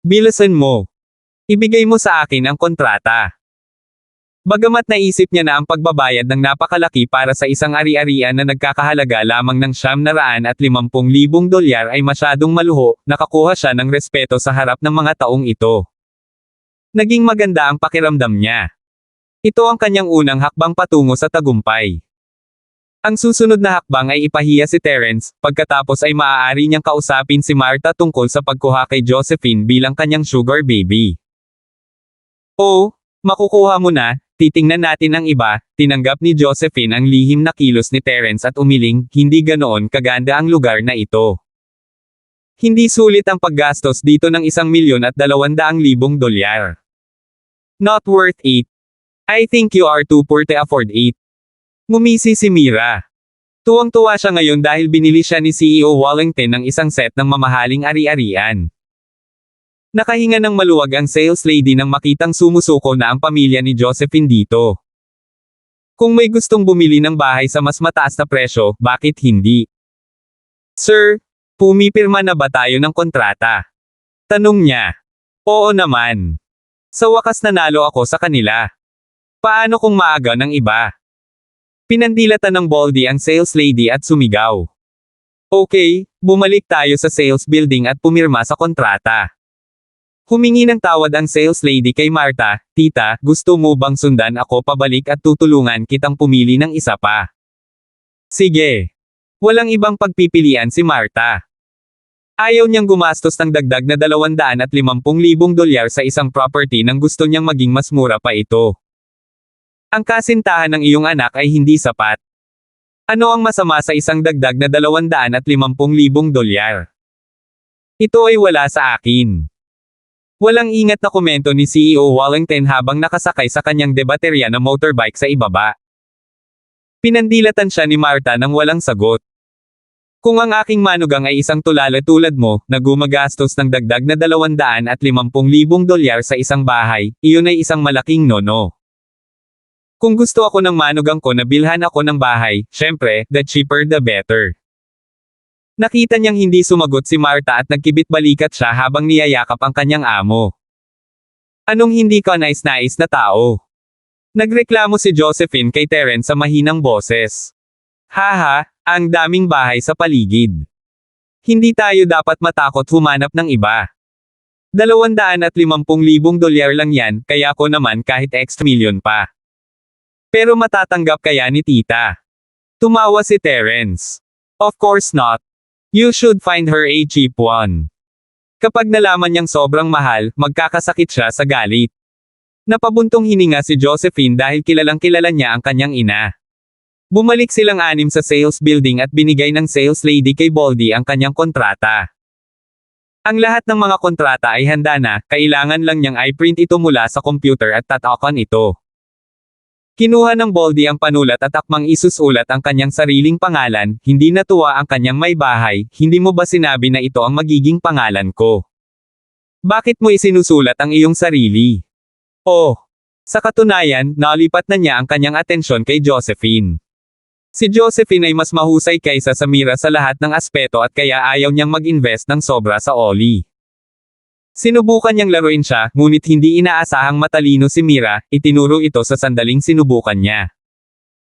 Bilisan mo. Ibigay mo sa akin ang kontrata. Bagamat naisip niya na ang pagbabayad ng napakalaki para sa isang ari-arian na nagkakahalaga lamang ng $750,000 ay masyadong maluho, nakakuha siya ng respeto sa harap ng mga taong ito. Naging maganda ang pakiramdam niya. Ito ang kanyang unang hakbang patungo sa tagumpay. Ang susunod na hakbang ay ipahiya si Terence, pagkatapos ay maaari niyang kausapin si Martha tungkol sa pagkuha kay Josephine bilang kanyang sugar baby. Oh, makukuha mo na, titingnan natin ang iba, tinanggap ni Josephine ang lihim na kilos ni Terence at umiling, hindi ganoon kaganda ang lugar na ito. Hindi sulit ang paggastos dito ng $1,200,000. Not worth it. I think you are too poor to afford it. Ngumisi si Mira. Tuwang-tuwa siya ngayon dahil binili siya ni CEO Wallington ng isang set ng mamahaling ari-arian. Nakahinga ng maluwag ang sales lady nang makitang sumusuko na ang pamilya ni Josephine dito. Kung may gustong bumili ng bahay sa mas mataas na presyo, bakit hindi? Sir, pumipirma na ba tayo ng kontrata? Tanong niya. Oo naman. Sa wakas nanalo ako sa kanila. Paano kung maaga ng iba? Pinandilatan ng Baldy ang sales lady at sumigaw. Okay, bumalik tayo sa sales building at pumirma sa kontrata. Humingi ng tawad ang sales lady kay Martha, Tita, gusto mo bang sundan ako pabalik at tutulungan kitang pumili ng isa pa? Sige. Walang ibang pagpipilian si Martha. Ayaw niyang gumastos ng dagdag na $250,000 sa isang property nang gusto niyang maging mas mura pa ito. Ang kasintahan ng iyong anak ay hindi sapat. Ano ang masama sa isang dagdag na $250,000? Ito ay wala sa akin. Walang ingat na komento ni CEO Wallington habang nakasakay sa kanyang debaterya na motorbike sa ibaba. Pinandilatan siya ni Martha nang walang sagot. Kung ang aking manugang ay isang tulala tulad mo, na gumagastos ng dagdag na $250,000 sa isang bahay, iyon ay isang malaking no-no. Kung gusto ako ng manugang ko na bilhan ako ng bahay, syempre, the cheaper the better. Nakita niyang hindi sumagot si Martha at nagkibit-balikat siya habang niyayakap ang kanyang amo. Anong hindi ka nais-nais na tao? Nagreklamo si Josephine kay Terence sa mahinang boses. Haha, ang daming bahay sa paligid. Hindi tayo dapat matakot humanap ng iba. $250,000 lang yan, kaya ko naman kahit extra million pa. Pero matatanggap kaya ni tita? Tumawa si Terence. Of course not. You should find her a cheap one. Kapag nalaman niyang sobrang mahal, magkakasakit siya sa galit. Napabuntong hininga si Josephine dahil kilalang-kilala niya ang kanyang ina. Bumalik silang anim sa sales building at binigay ng sales lady kay Baldy ang kanyang kontrata. Ang lahat ng mga kontrata ay handa na, kailangan lang niyang i-print ito mula sa computer at tatakan ito. Kinuha ng Baldy ang panulat at akmang isusulat ang kanyang sariling pangalan, hindi natuwa ang kanyang may bahay, hindi mo ba sinabi na ito ang magiging pangalan ko? Bakit mo isinusulat ang iyong sarili? Oh! Sa katunayan, nalipat na niya ang kanyang atensyon kay Josephine. Si Josephine ay mas mahusay kaysa sa Mira sa lahat ng aspeto at kaya ayaw niyang mag-invest ng sobra sa Ollie. Sinubukan niyang laruin siya, ngunit hindi inaasahang matalino si Mira, itinuro ito sa sandaling sinubukan niya.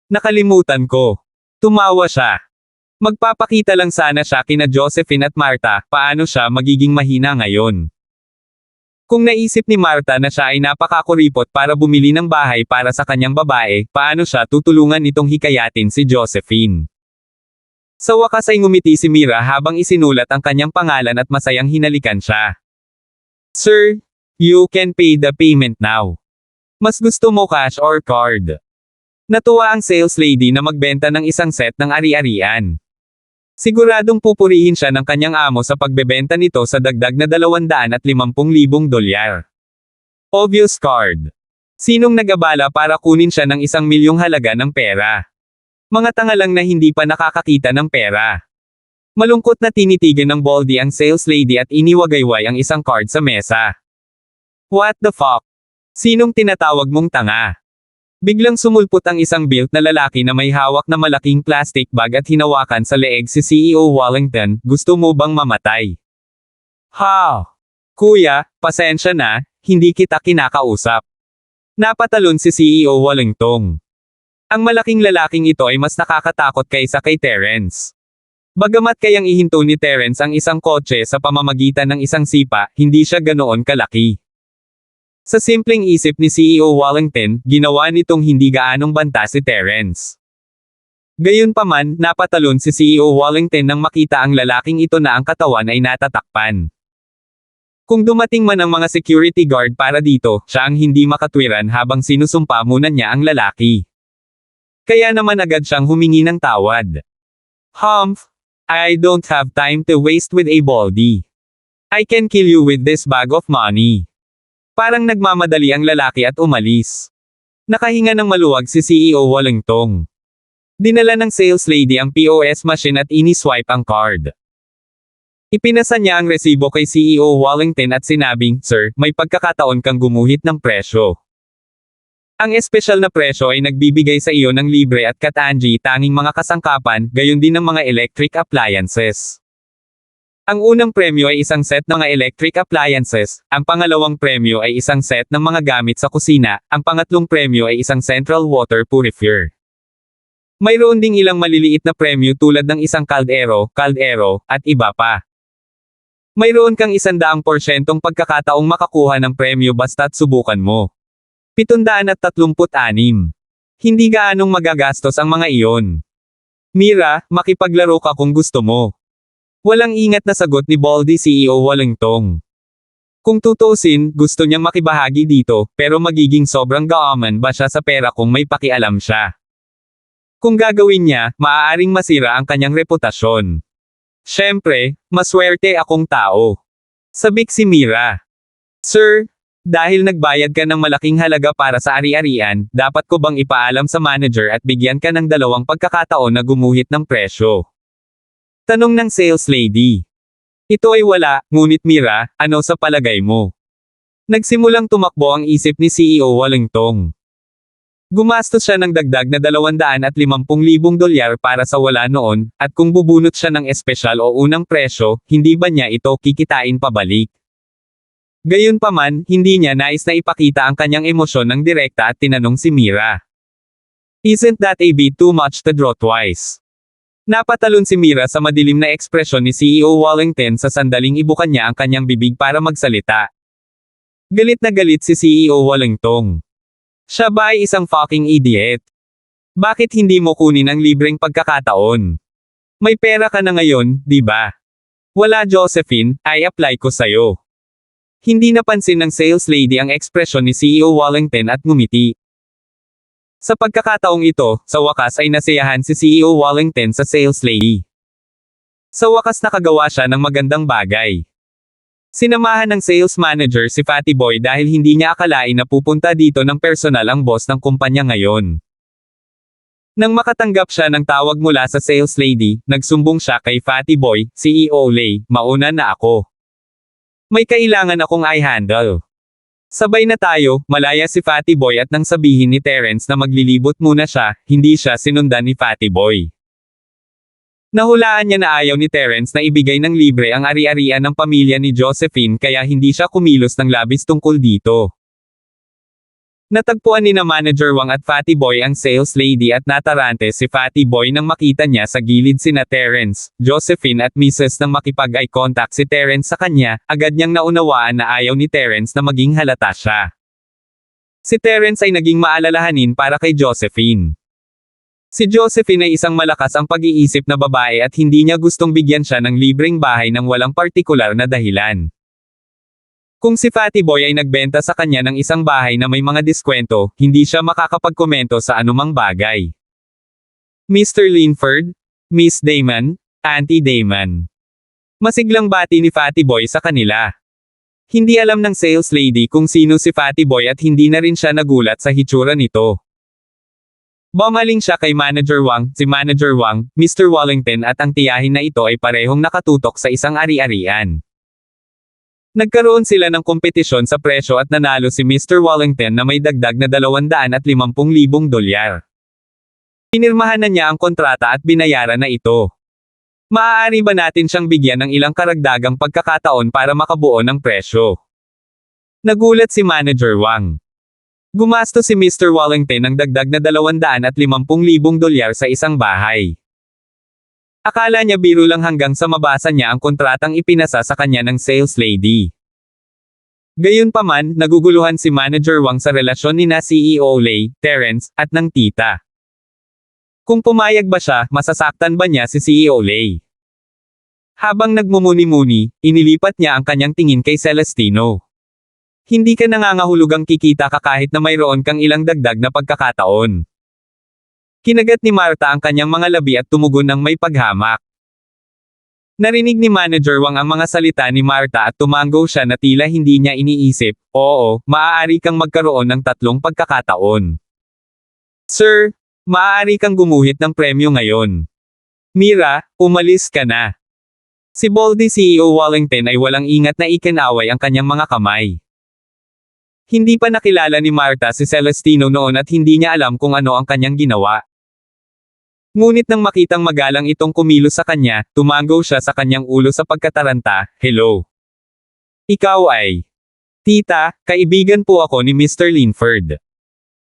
Nakalimutan ko. Tumawa siya. Magpapakita lang sana siya kina Josephine at Martha, paano siya magiging mahina ngayon. Kung naisip ni Martha na siya ay napakakuripot para bumili ng bahay para sa kanyang babae, paano siya tutulungan nitong hikayatin si Josephine? Sa wakas ay ngumiti si Mira habang isinulat ang kanyang pangalan at masayang hinalikan siya. Sir, you can pay the payment now. Mas gusto mo cash or card? Natuwa ang sales lady na magbenta ng isang set ng ari-arian. Siguradong pupurihin siya ng kanyang amo sa pagbebenta nito sa dagdag na $250,000. Obvious card. Sinong nag-abala para kunin siya ng $1,000,000 halaga ng pera? Mga tanga lang na hindi pa nakakakita ng pera. Malungkot na tinitigan ng Baldy ang sales lady at iniwagayway ang isang card sa mesa. What the fuck? Sinong tinatawag mong tanga? Biglang sumulpot ang isang built na lalaki na may hawak na malaking plastic bag at hinawakan sa leeg si CEO Wallington, gusto mo bang mamatay? Ha? Kuya, pasensya na, hindi kita kinakausap. Napatalon si CEO Wallington. Ang malaking lalaking ito ay mas nakakatakot kaysa kay Terence. Bagamat kayang ihinto ni Terence ang isang kotse sa pamamagitan ng isang sipa, hindi siya ganoon kalaki. Sa simpleng isip ni CEO Wallington, ginawa nitong hindi gaanong banta si Terence. Gayunpaman, napatalon si CEO Wallington nang makita ang lalaking ito na ang katawan ay natatakpan. Kung dumating man ang mga security guard para dito, siya ang hindi makatwiran habang sinusumpa muna niya ang lalaki. Kaya naman agad siyang humingi ng tawad. Humph! I don't have time to waste with a Baldy. I can kill you with this bag of money. Parang nagmamadali ang lalaki at umalis. Nakahinga ng maluwag si CEO Wallington. Dinala ng sales lady ang POS machine at ini-swipe ang card. Ipinasa niya ang resibo kay CEO Wallington at sinabing, Sir, may pagkakataon kang gumuhit ng presyo. Ang espesyal na presyo ay nagbibigay sa iyo ng libre at katangi tanging mga kasangkapan, gayon din ng mga electric appliances. Ang unang premyo ay isang set ng mga electric appliances, ang pangalawang premyo ay isang set ng mga gamit sa kusina, ang pangatlong premyo ay isang central water purifier. Mayroon ding ilang maliliit na premyo tulad ng isang kaldero, at iba pa. Mayroon kang 100% pagkakataong makakuha ng premyo basta't subukan mo. 736. Hindi gaanong magagastos ang mga iyon. Mira, makipaglaro ka kung gusto mo. Walang ingat na sagot ni Baldy CEO Wallington. Kung tutusin, gusto niyang makibahagi dito, pero magiging sobrang gaaman ba siya sa pera kung may pakialam siya? Kung gagawin niya, maaaring masira ang kanyang reputasyon. Siyempre, maswerte akong tao. Sabik si Mira. Sir, dahil nagbayad ka ng malaking halaga para sa ari-arian, dapat ko bang ipaalam sa manager at bigyan ka ng 2 pagkakataon na gumuhit ng presyo? Tanong ng sales lady. Ito ay wala, ngunit Mira, ano sa palagay mo? Nagsimulang tumakbo ang isip ni CEO Wallington. Gumastos siya ng dagdag na $250,000 para sa wala noon, at kung bubunot siya ng espesyal o unang presyo, hindi ba niya ito kikitain pabalik? Gayunpaman, hindi niya nais na ipakita ang kanyang emosyon ng direkta at tinanong si Mira. Isn't that a bit too much to draw twice? Napatalon si Mira sa madilim na ekspresyon ni CEO Wallington sa sandaling ibukan niya ang kanyang bibig para magsalita. Galit na galit si CEO Wallington. Siya ba ay isang fucking idiot? Bakit hindi mo kunin ang libreng pagkakataon? May pera ka na ngayon, di ba? Wala Josephine, I apply ko sayo. Hindi napansin ng sales lady ang ekspresyon ni CEO Wallington at ngumiti. Sa pagkakataong ito, sa wakas ay nasiyahan si CEO Wallington sa sales lady. Sa wakas nakagawa siya ng magandang bagay. Sinamahan ng sales manager si Fatty Boy dahil hindi niya akalain na pupunta dito ng personal ang boss ng kumpanya ngayon. Nang makatanggap siya ng tawag mula sa sales lady, nagsumbong siya kay Fatty Boy, CEO Lay, mauna na ako. May kailangan akong i-handle. Sabay na tayo, malaya si Fatty Boy at nang sabihin ni Terence na maglilibot muna siya, hindi siya sinundan ni Fatty Boy. Nahulaan niya na ayaw ni Terence na ibigay ng libre ang ari-arian ng pamilya ni Josephine kaya hindi siya kumilos ng labis tungkol dito. Natagpuan ni na Manager Wang at Fatty Boy ang sales lady at natarante si Fatty Boy nang makita niya sa gilid sina Terence, Josephine at Mrs. nang makipag-eye contact si Terence sa kanya, agad niyang naunawaan na ayaw ni Terence na maging halata siya. Si Terence ay naging maalalahanin para kay Josephine. Si Josephine ay isang malakas ang pag-iisip na babae at hindi niya gustong bigyan siya ng libreng bahay ng walang partikular na dahilan. Kung si Fatty Boy ay nagbenta sa kanya ng isang bahay na may mga diskwento, hindi siya makakapagkomento sa anumang bagay. Mr. Linford, Miss Damon, Auntie Damon. Masiglang bati ni Fatty Boy sa kanila. Hindi alam ng sales lady kung sino si Fatty Boy at hindi na rin siya nagulat sa hitsura nito. Bumaling siya kay Manager Wang, si Manager Wang, Mr. Wallington at ang tiyahin na ito ay parehong nakatutok sa isang ari-arian. Nagkaroon sila ng kompetisyon sa presyo at nanalo si Mr. Wallington na may dagdag na $250,000. Pinirmahan na niya ang kontrata at binayaran na ito. Maaari ba natin siyang bigyan ng ilang karagdagang pagkakataon para makabuo ng presyo? Nagulat si Manager Wang. Gumasto si Mr. Wallington ng dagdag na $250,000 sa isang bahay. Akala niya biro lang hanggang sa mabasa niya ang kontratang ipinasa sa kanya ng sales lady. Gayunpaman, naguguluhan si Manager Wang sa relasyon ni na CEO Lei, Terence, at ng tita. Kung pumayag ba siya, masasaktan ba niya si CEO Lei? Habang nagmumuni-muni, inilipat niya ang kanyang tingin kay Celestino. Hindi ka nangangahulugang kikita ka kahit na mayroon kang ilang dagdag na pagkakataon. Kinagat ni Marta ang kanyang mga labi at tumugon ng may paghamak. Narinig ni Manager Wang ang mga salita ni Marta at tumango siya na tila hindi niya iniisip, oo, maaari kang magkaroon ng 3 pagkakataon. Sir, maaari kang gumuhit ng premyo ngayon. Mira, umalis ka na. Si Baldy CEO Wallington ay walang ingat na ikinaway ang kanyang mga kamay. Hindi pa nakilala ni Marta si Celestino noon at hindi niya alam kung ano ang kanyang ginawa. Ngunit nang makitang magalang itong kumilos sa kanya, tumango siya sa kanyang ulo sa pagkataranta, hello. Ikaw ay. Tita, kaibigan po ako ni Mr. Linford.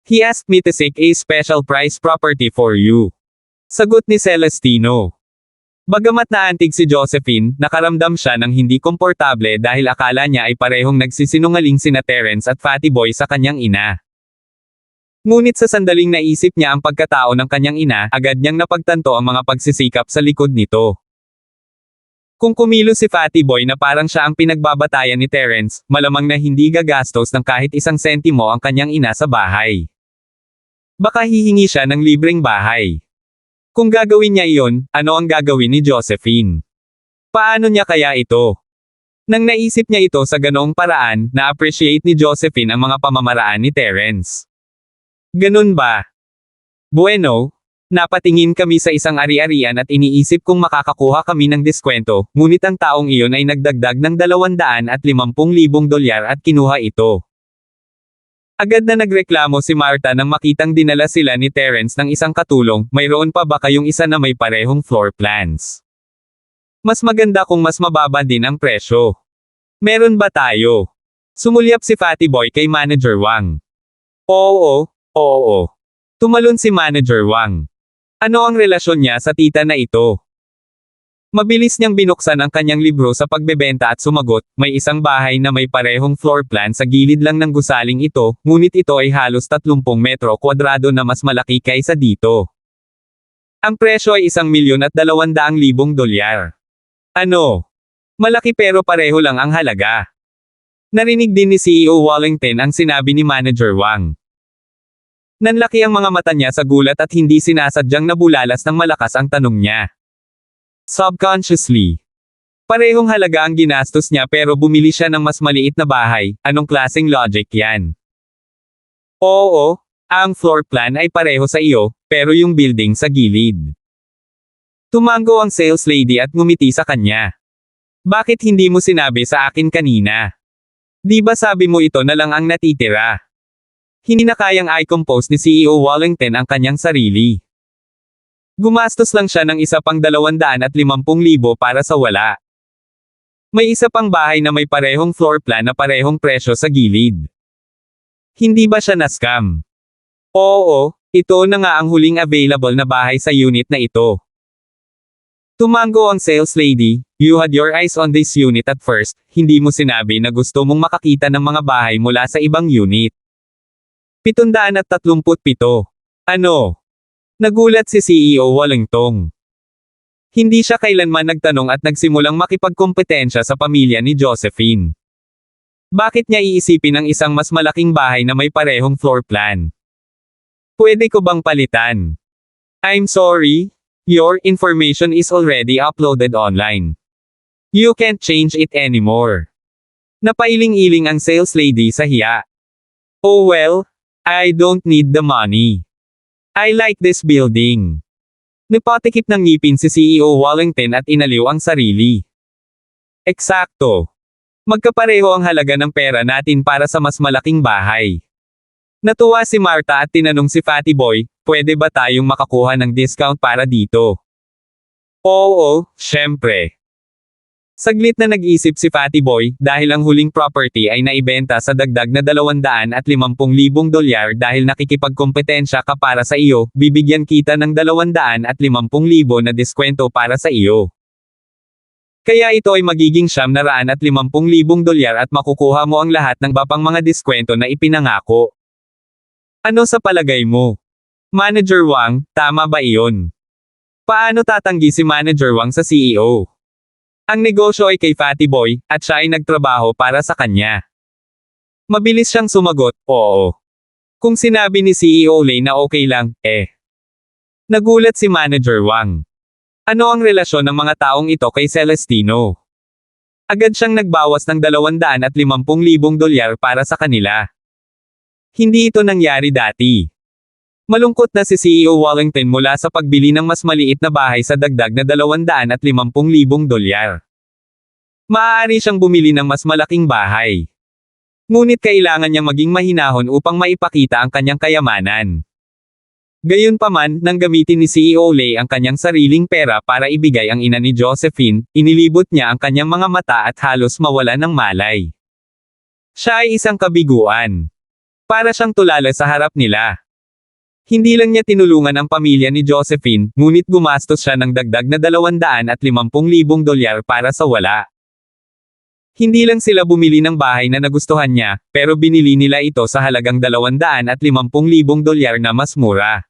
He asked me to seek a special price property for you. Sagot ni Celestino. Bagamat naantig si Josephine, nakaramdam siya ng hindi komportable dahil akala niya ay parehong nagsisinungaling sina Terence at Fatty Boy sa kanyang ina. Ngunit sa sandaling naisip niya ang pagkatao ng kanyang ina, agad niyang napagtanto ang mga pagsisikap sa likod nito. Kung kumilos si Fatty Boy na parang siya ang pinagbabatayan ni Terence, malamang na hindi gagastos ng kahit 1 sentimo ang kanyang ina sa bahay. Baka hihingi siya ng libreng bahay. Kung gagawin niya iyon, ano ang gagawin ni Josephine? Paano niya kaya ito? Nang naisip niya ito sa ganoong paraan, na-appreciate ni Josephine ang mga pamamaraan ni Terence. Ganun ba? Bueno, napatingin kami sa isang ari-arian at iniisip kung makakakuha kami ng diskwento, ngunit ang taong iyon ay nagdagdag ng $250,000 at kinuha ito. Agad na nagreklamo si Marta nang makitang dinala sila ni Terence ng isang katulong, mayroon pa ba kayong isa na may parehong floor plans? Mas maganda kung mas mababa din ang presyo. Meron ba tayo? Sumulyap si Fatty Boy kay Manager Wang. Oo. Tumalon si Manager Wang. Ano ang relasyon niya sa tita na ito? Mabilis niyang binuksan ang kanyang libro sa pagbebenta at sumagot, may isang bahay na may parehong floor plan sa gilid lang ng gusaling ito, ngunit ito ay halos 30 metro kwadrado na mas malaki kaysa dito. Ang presyo ay $1,200,000. Ano? Malaki pero pareho lang ang halaga. Narinig din ni CEO Wallington ang sinabi ni Manager Wang. Nanlaki ang mga mata niya sa gulat at hindi sinasadyang nabulalas ng malakas ang tanong niya. Subconsciously. Parehong halaga ang ginastos niya pero bumili siya ng mas maliit na bahay, anong klaseng logic yan? Oo, ang floor plan ay pareho sa iyo, pero yung building sa gilid. Tumango ang sales lady at ngumiti sa kanya. Bakit hindi mo sinabi sa akin kanina? Di ba sabi mo ito na lang ang natitira? Hindi na kayang i-compose ni CEO Wallington ang kanyang sarili. Gumastos lang siya ng isa pang 250,000 para sa wala. May isa pang bahay na may parehong floor plan na parehong presyo sa gilid. Hindi ba siya na-scam? Oo, ito na nga ang huling available na bahay sa unit na ito. Tumango ang sales lady, you had your eyes on this unit at first, hindi mo sinabi na gusto mong makakita ng mga bahay mula sa ibang unit. 737. Ano? Nagulat si CEO Wallington. Hindi siya kailanman nagtanong at nagsimulang makipagkompetensya sa pamilya ni Josephine. Bakit niya iisipin ang isang mas malaking bahay na may parehong floor plan? Pwede ko bang palitan? I'm sorry, your information is already uploaded online. You can't change it anymore. Napailing-iling ang sales lady sa hiya. Oh well, I don't need the money. I like this building. Nipatikip ng ngipin si CEO Wallington at inaliw ang sarili. Eksakto. Magkapareho ang halaga ng pera natin para sa mas malaking bahay. Natuwa si Martha at tinanong si Fatty Boy, pwede ba tayong makakuha ng discount para dito? Oo, syempre. Saglit na nag-isip si Fatty Boy, dahil ang huling property ay naibenta sa dagdag na $250,000 dahil nakikipagkompetensya ka para sa iyo, bibigyan kita ng $250,000 na diskwento para sa iyo. Kaya ito ay magiging $750,000 at makukuha mo ang lahat ng bapang mga diskwento na ipinangako. Ano sa palagay mo? Manager Wang, tama ba iyon? Paano tatanggi si Manager Wang sa CEO? Ang negosyo ay kay Fatty Boy, at siya ay nagtrabaho para sa kanya. Mabilis siyang sumagot, oo. Kung sinabi ni CEO Lay na okay lang, Nagulat si Manager Wang. Ano ang relasyon ng mga taong ito kay Celestino? Agad siyang nagbawas ng $250,000 para sa kanila. Hindi ito nangyari dati. Malungkot na si CEO Wallington mula sa pagbili ng mas maliit na bahay sa dagdag na $250,000. Maaari siyang bumili ng mas malaking bahay. Ngunit kailangan niyang maging mahinahon upang maipakita ang kanyang kayamanan. Gayunpaman, nang gamitin ni CEO Lay ang kanyang sariling pera para ibigay ang ina ni Josephine, inilibot niya ang kanyang mga mata at halos mawala ng malay. Siya ay isang kabiguan. Para siyang tulala sa harap nila. Hindi lang niya tinulungan ang pamilya ni Josephine, ngunit gumastos siya ng dagdag na $250,000 para sa wala. Hindi lang sila bumili ng bahay na nagustuhan niya, pero binili nila ito sa halagang $250,000 na mas mura.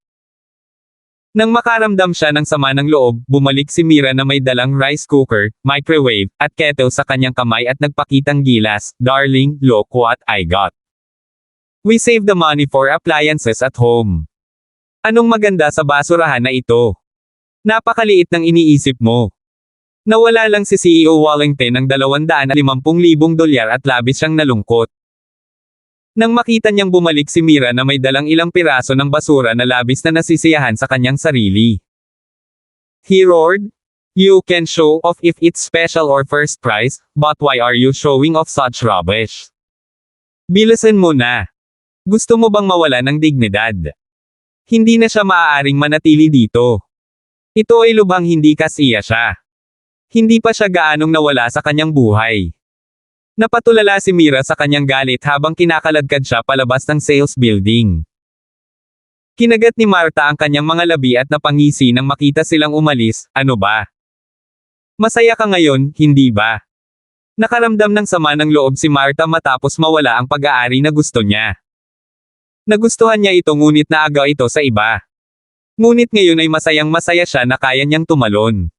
Nang makaramdam siya ng sama ng loob, bumalik si Mira na may dalang rice cooker, microwave, at kettle sa kanyang kamay at nagpakitang gilas, "Darling, look what I got. We saved the money for appliances at home." Anong maganda sa basurahan na ito? Napakaliit ng iniisip mo. Nawala lang si CEO Wallington ng $250,000 at labis siyang nalungkot. Nang makita niyang bumalik si Mira na may dalang ilang piraso ng basura na labis na nasisiyahan sa kanyang sarili. He roared, "You can show off if it's special or first price, but why are you showing off such rubbish? Bilisan mo na. Gusto mo bang mawala ng dignidad?" Hindi na siya maaaring manatili dito. Ito ay lubhang hindi kasiya siya. Hindi pa siya gaanong nawala sa kanyang buhay. Napatulala si Mira sa kanyang galit habang kinakaladkad siya palabas ng sales building. Kinagat ni Martha ang kanyang mga labi at napangisi nang makita silang umalis, ano ba? Masaya ka ngayon, hindi ba? Nakaramdam ng sama ng loob si Martha matapos mawala ang pag-aari na gusto niya. Nagustuhan niya ito ngunit naagaw ito sa iba. Ngunit ngayon ay masayang-masaya siya na kaya niyang tumalon.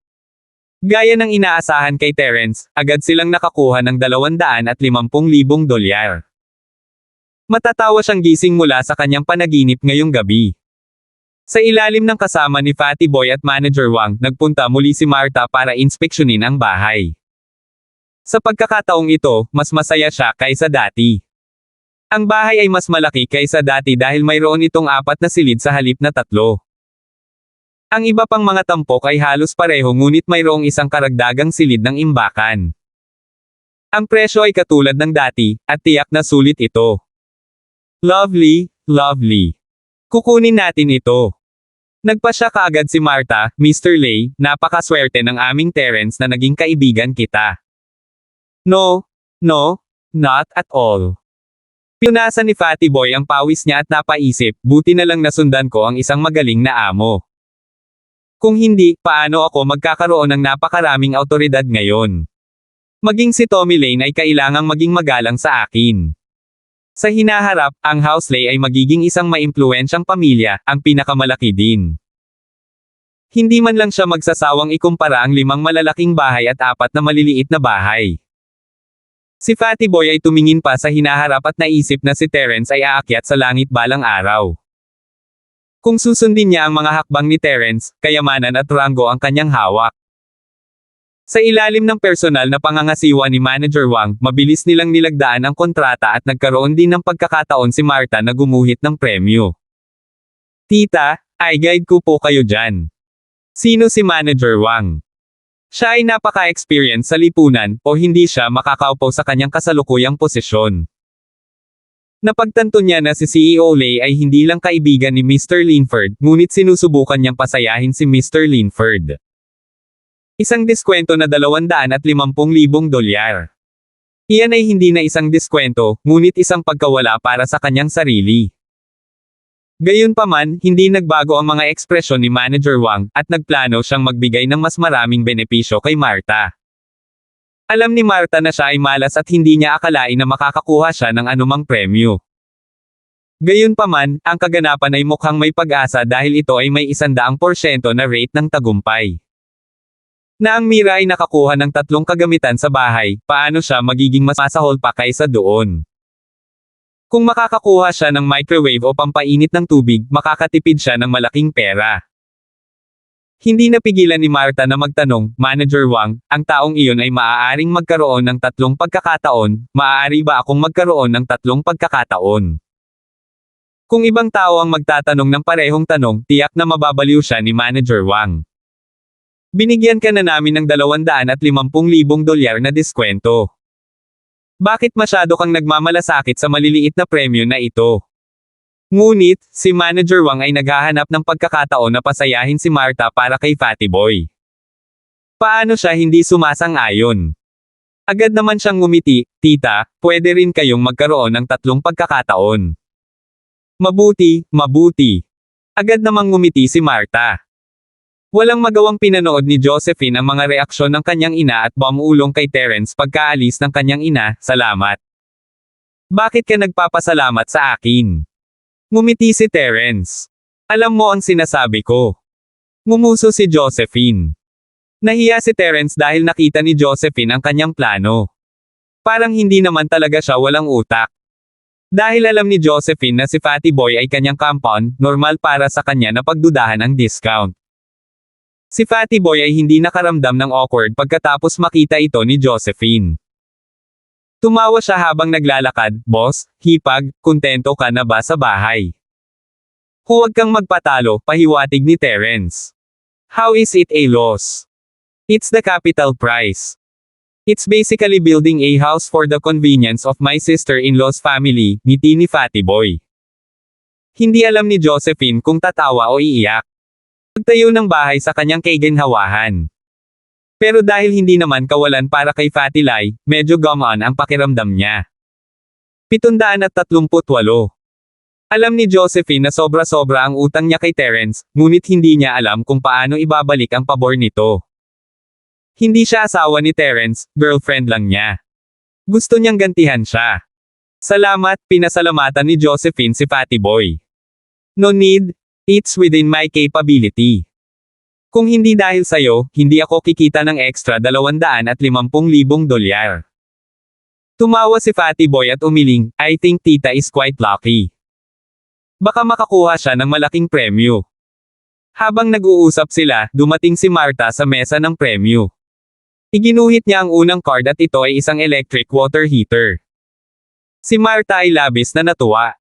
Gaya ng inaasahan kay Terence, agad silang nakakuha ng $250,000. Matatawa siyang gising mula sa kanyang panaginip ngayong gabi. Sa ilalim ng kasama ni Fatty Boy at Manager Wang, nagpunta muli si Martha para inspeksyonin ang bahay. Sa pagkakataong ito, mas masaya siya kaysa dati. Ang bahay ay mas malaki kaysa dati dahil mayroon itong 4 na silid sa halip na 3. Ang iba pang mga tampok ay halos pareho ngunit mayroong isang karagdagang silid ng imbakan. Ang presyo ay katulad ng dati, at tiyak na sulit ito. Lovely, lovely. Kukunin natin ito. Nagpasya kaagad si Martha, Mr. Lay, napakaswerte ng aming Terence na naging kaibigan kita. No, not at all. Pinunasan ni Fatty Boy ang pawis niya at napaisip, buti na lang nasundan ko ang isang magaling na amo. Kung hindi, paano ako magkakaroon ng napakaraming awtoridad ngayon? Maging si Tommy Lane ay kailangang maging magalang sa akin. Sa hinaharap, ang Housley ay magiging isang maimpluwensyang pamilya, ang pinakamalaki din. Hindi man lang siya magsasawang ikumpara ang 5 malalaking bahay at 4 na maliliit na bahay. Si Fatty Boy ay tumingin pa sa hinaharap at naisip na si Terence ay aakyat sa langit balang araw. Kung susundin niya ang mga hakbang ni Terence, kayamanan at ranggo ang kanyang hawak. Sa ilalim ng personal na pangangasiwa ni Manager Wang, mabilis nilang nilagdaan ang kontrata at nagkaroon din ng pagkakataon si Martha na gumuhit ng premyo. Tita, i-guide ko po kayo dyan. Sino si Manager Wang? Siya ay napaka-experience sa lipunan, o hindi siya makakaupo sa kanyang kasalukuyang posisyon. Napagtanto niya na si CEO Lay ay hindi lang kaibigan ni Mr. Linford, ngunit sinusubukan niyang pasayahin si Mr. Linford. Isang diskwento na $250,000. Iyan ay hindi na isang diskwento, ngunit isang pagkawala para sa kanyang sarili. Gayunpaman, hindi nagbago ang mga ekspresyon ni Manager Wang, at nagplano siyang magbigay ng mas maraming benepisyo kay Martha. Alam ni Martha na siya ay malas at hindi niya akalain na makakakuha siya ng anumang premyo. Gayunpaman, ang kaganapan ay mukhang may pag-asa dahil ito ay may 100% na rate ng tagumpay. Na ang Mira ay nakakuha ng 3 kagamitan sa bahay, paano siya magiging mas masahol pa kaysa doon? Kung makakakuha siya ng microwave o pampainit ng tubig, makakatipid siya ng malaking pera. Hindi napigilan ni Martha na magtanong, Manager Wang, ang taong iyon ay maaaring magkaroon ng 3 pagkakataon, maaari ba akong magkaroon ng 3 pagkakataon? Kung ibang tao ang magtatanong ng parehong tanong, tiyak na mababaliw siya ni Manager Wang. Binigyan ka na namin ng $250,000 na diskwento. Bakit masyado kang nagmamalasakit sa maliliit na premyo na ito? Ngunit, si Manager Wang ay naghahanap ng pagkakataon na pasayahin si Martha para kay Fatty Boy. Paano siya hindi sumasang-ayon? Agad naman siyang ngumiti, Tita, pwede rin kayong magkaroon ng 3 pagkakataon. Mabuti. Agad namang ngumiti si Martha. Walang magawang pinanood ni Josephine ang mga reaksyon ng kanyang ina at bumulong kay Terence pagkaalis ng kanyang ina, salamat. Bakit ka nagpapasalamat sa akin? Ngumiti si Terence. Alam mo ang sinasabi ko. Ngumuso si Josephine. Nahiya si Terence dahil nakita ni Josephine ang kanyang plano. Parang hindi naman talaga siya walang utak. Dahil alam ni Josephine na si Fatty Boy ay kanyang compound, normal para sa kanya na pagdudahan ang discount. Si Fatty Boy ay hindi nakaramdam ng awkward pagkatapos makita ito ni Josephine. Tumawa siya habang naglalakad, Boss, hipag, kontento ka na ba sa bahay? Huwag kang magpatalo, pahiwatig ni Terence. How is it a loss? It's the capital price. It's basically building a house for the convenience of my sister-in-law's family, ngiti ni Fatty Boy. Hindi alam ni Josephine kung tatawa o iiyak. Pagtayo ng bahay sa kanyang kaiginhawahan. Pero dahil hindi naman kawalan para kay Fatty Lai, medyo gumaan ang pakiramdam niya. 738. Alam ni Josephine na sobra-sobra ang utang niya kay Terence, ngunit hindi niya alam kung paano ibabalik ang pabor nito. Hindi siya asawa ni Terence, girlfriend lang niya. Gusto niyang gantihan siya. Salamat, pinasalamatan ni Josephine si Fatty Boy. No need. It's within my capability. Kung hindi dahil sa'yo, hindi ako kikita ng extra $250,000. Tumawa si Fatty Boy at umiling, I think tita is quite lucky. Baka makakuha siya ng malaking premyo. Habang nag-uusap sila, dumating si Martha sa mesa ng premyo. Iginuhit niya ang unang card at ito ay isang electric water heater. Si Martha ay labis na natuwa.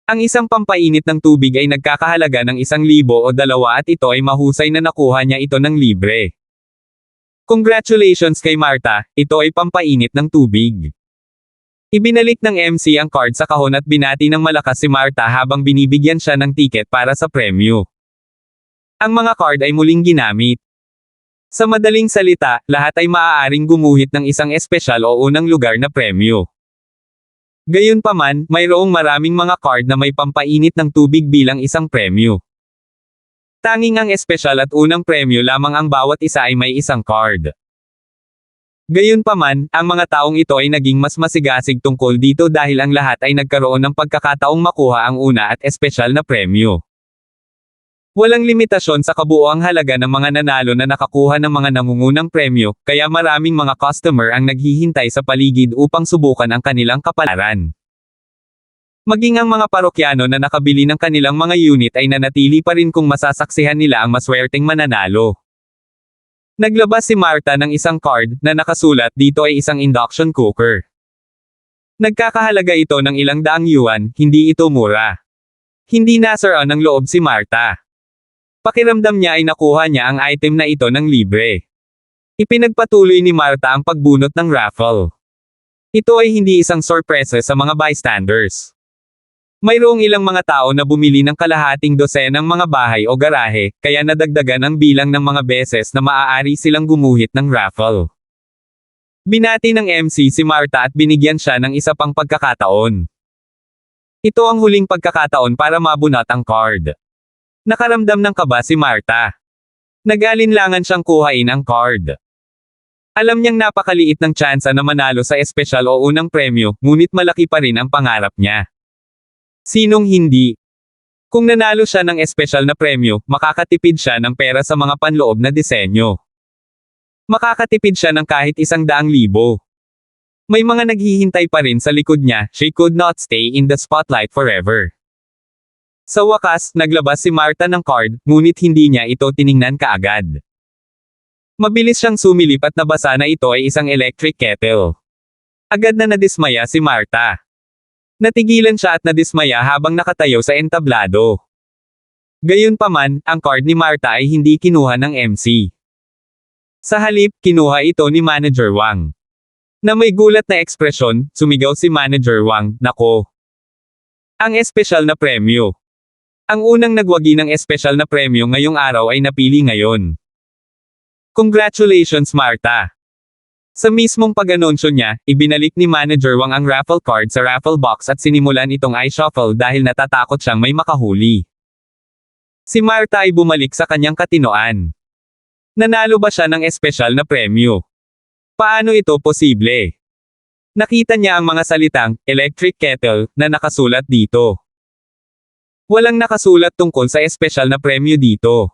Ang isang pampainit ng tubig ay nagkakahalaga ng 1,000 o 2 at ito ay mahusay na nakuha niya ito ng libre. Congratulations kay Martha, ito ay pampainit ng tubig. Ibinalik ng MC ang card sa kahon at binati ng malakas si Martha habang binibigyan siya ng tiket para sa premyo. Ang mga card ay muling ginamit. Sa madaling salita, lahat ay maaaring gumuhit ng isang espesyal o unang lugar na premyo. Gayunpaman, mayroong maraming mga card na may pampainit ng tubig bilang isang premyo. Tanging ang espesyal at unang premyo lamang ang bawat isa ay may isang card. Gayunpaman, ang mga taong ito ay naging mas masigasig tungkol dito dahil ang lahat ay nagkaroon ng pagkakataong makuha ang una at espesyal na premyo. Walang limitasyon sa kabuoang halaga ng mga nanalo na nakakuha ng mga nangungunang premyo, kaya maraming mga customer ang naghihintay sa paligid upang subukan ang kanilang kapalaran. Maging ang mga parokyano na nakabili ng kanilang mga unit ay nanatili pa rin kung masasaksihan nila ang maswerteng mananalo. Naglabas si Marta ng isang card na nakasulat dito ay isang induction cooker. Nagkakahalaga ito ng ilang daang yuan, hindi ito mura. Hindi nasaraan ng loob si Marta. Pakiramdam niya ay nakuha niya ang item na ito ng libre. Ipinagpatuloy ni Marta ang pagbunot ng raffle. Ito ay hindi isang sorpresa sa mga bystanders. Mayroong ilang mga tao na bumili ng kalahating dosenang mga bahay o garahe, kaya nadagdagan ang bilang ng mga beses na maaari silang gumuhit ng raffle. Binati ng MC si Marta at binigyan siya ng isa pang pagkakataon. Ito ang huling pagkakataon para mabunot ang card. Nakaramdam ng kaba si Marta. Nag-alinlangan siyang kuhain ang card. Alam niyang napakaliit ng tsansa na manalo sa espesyal o unang premyo, ngunit malaki pa rin ang pangarap niya. Sinong hindi? Kung nanalo siya ng espesyal na premyo, makakatipid siya ng pera sa mga panloob na disenyo. Makakatipid siya ng kahit 100,000. May mga naghihintay pa rin sa likod niya, she could not stay in the spotlight forever. Sa wakas, naglabas si Marta ng card, ngunit hindi niya ito tiningnan kaagad. Mabilis siyang sumilip at nabasa na ito ay isang electric kettle. Agad na nadismaya si Marta. Natigilan siya at nadismaya habang nakatayo sa entablado. Gayunpaman, ang card ni Marta ay hindi kinuha ng MC. Sa halip, kinuha ito ni Manager Wang. Na may gulat na ekspresyon, sumigaw si Manager Wang, "Nako! Ang espesyal na premyo! Ang unang nagwagi ng espesyal na premyo ngayong araw ay napili ngayon. Congratulations Marta!" Sa mismong pag-anunsyo niya, ibinalik ni Manager Wang ang raffle card sa raffle box at sinimulan itong i-shuffle dahil natatakot siyang may makahuli. Si Marta ay bumalik sa kanyang katinoan. Nanalo ba siya ng espesyal na premyo? Paano ito posible? Nakita niya ang mga salitang, electric kettle, na nakasulat dito. Walang nakasulat tungkol sa espesyal na premyo dito.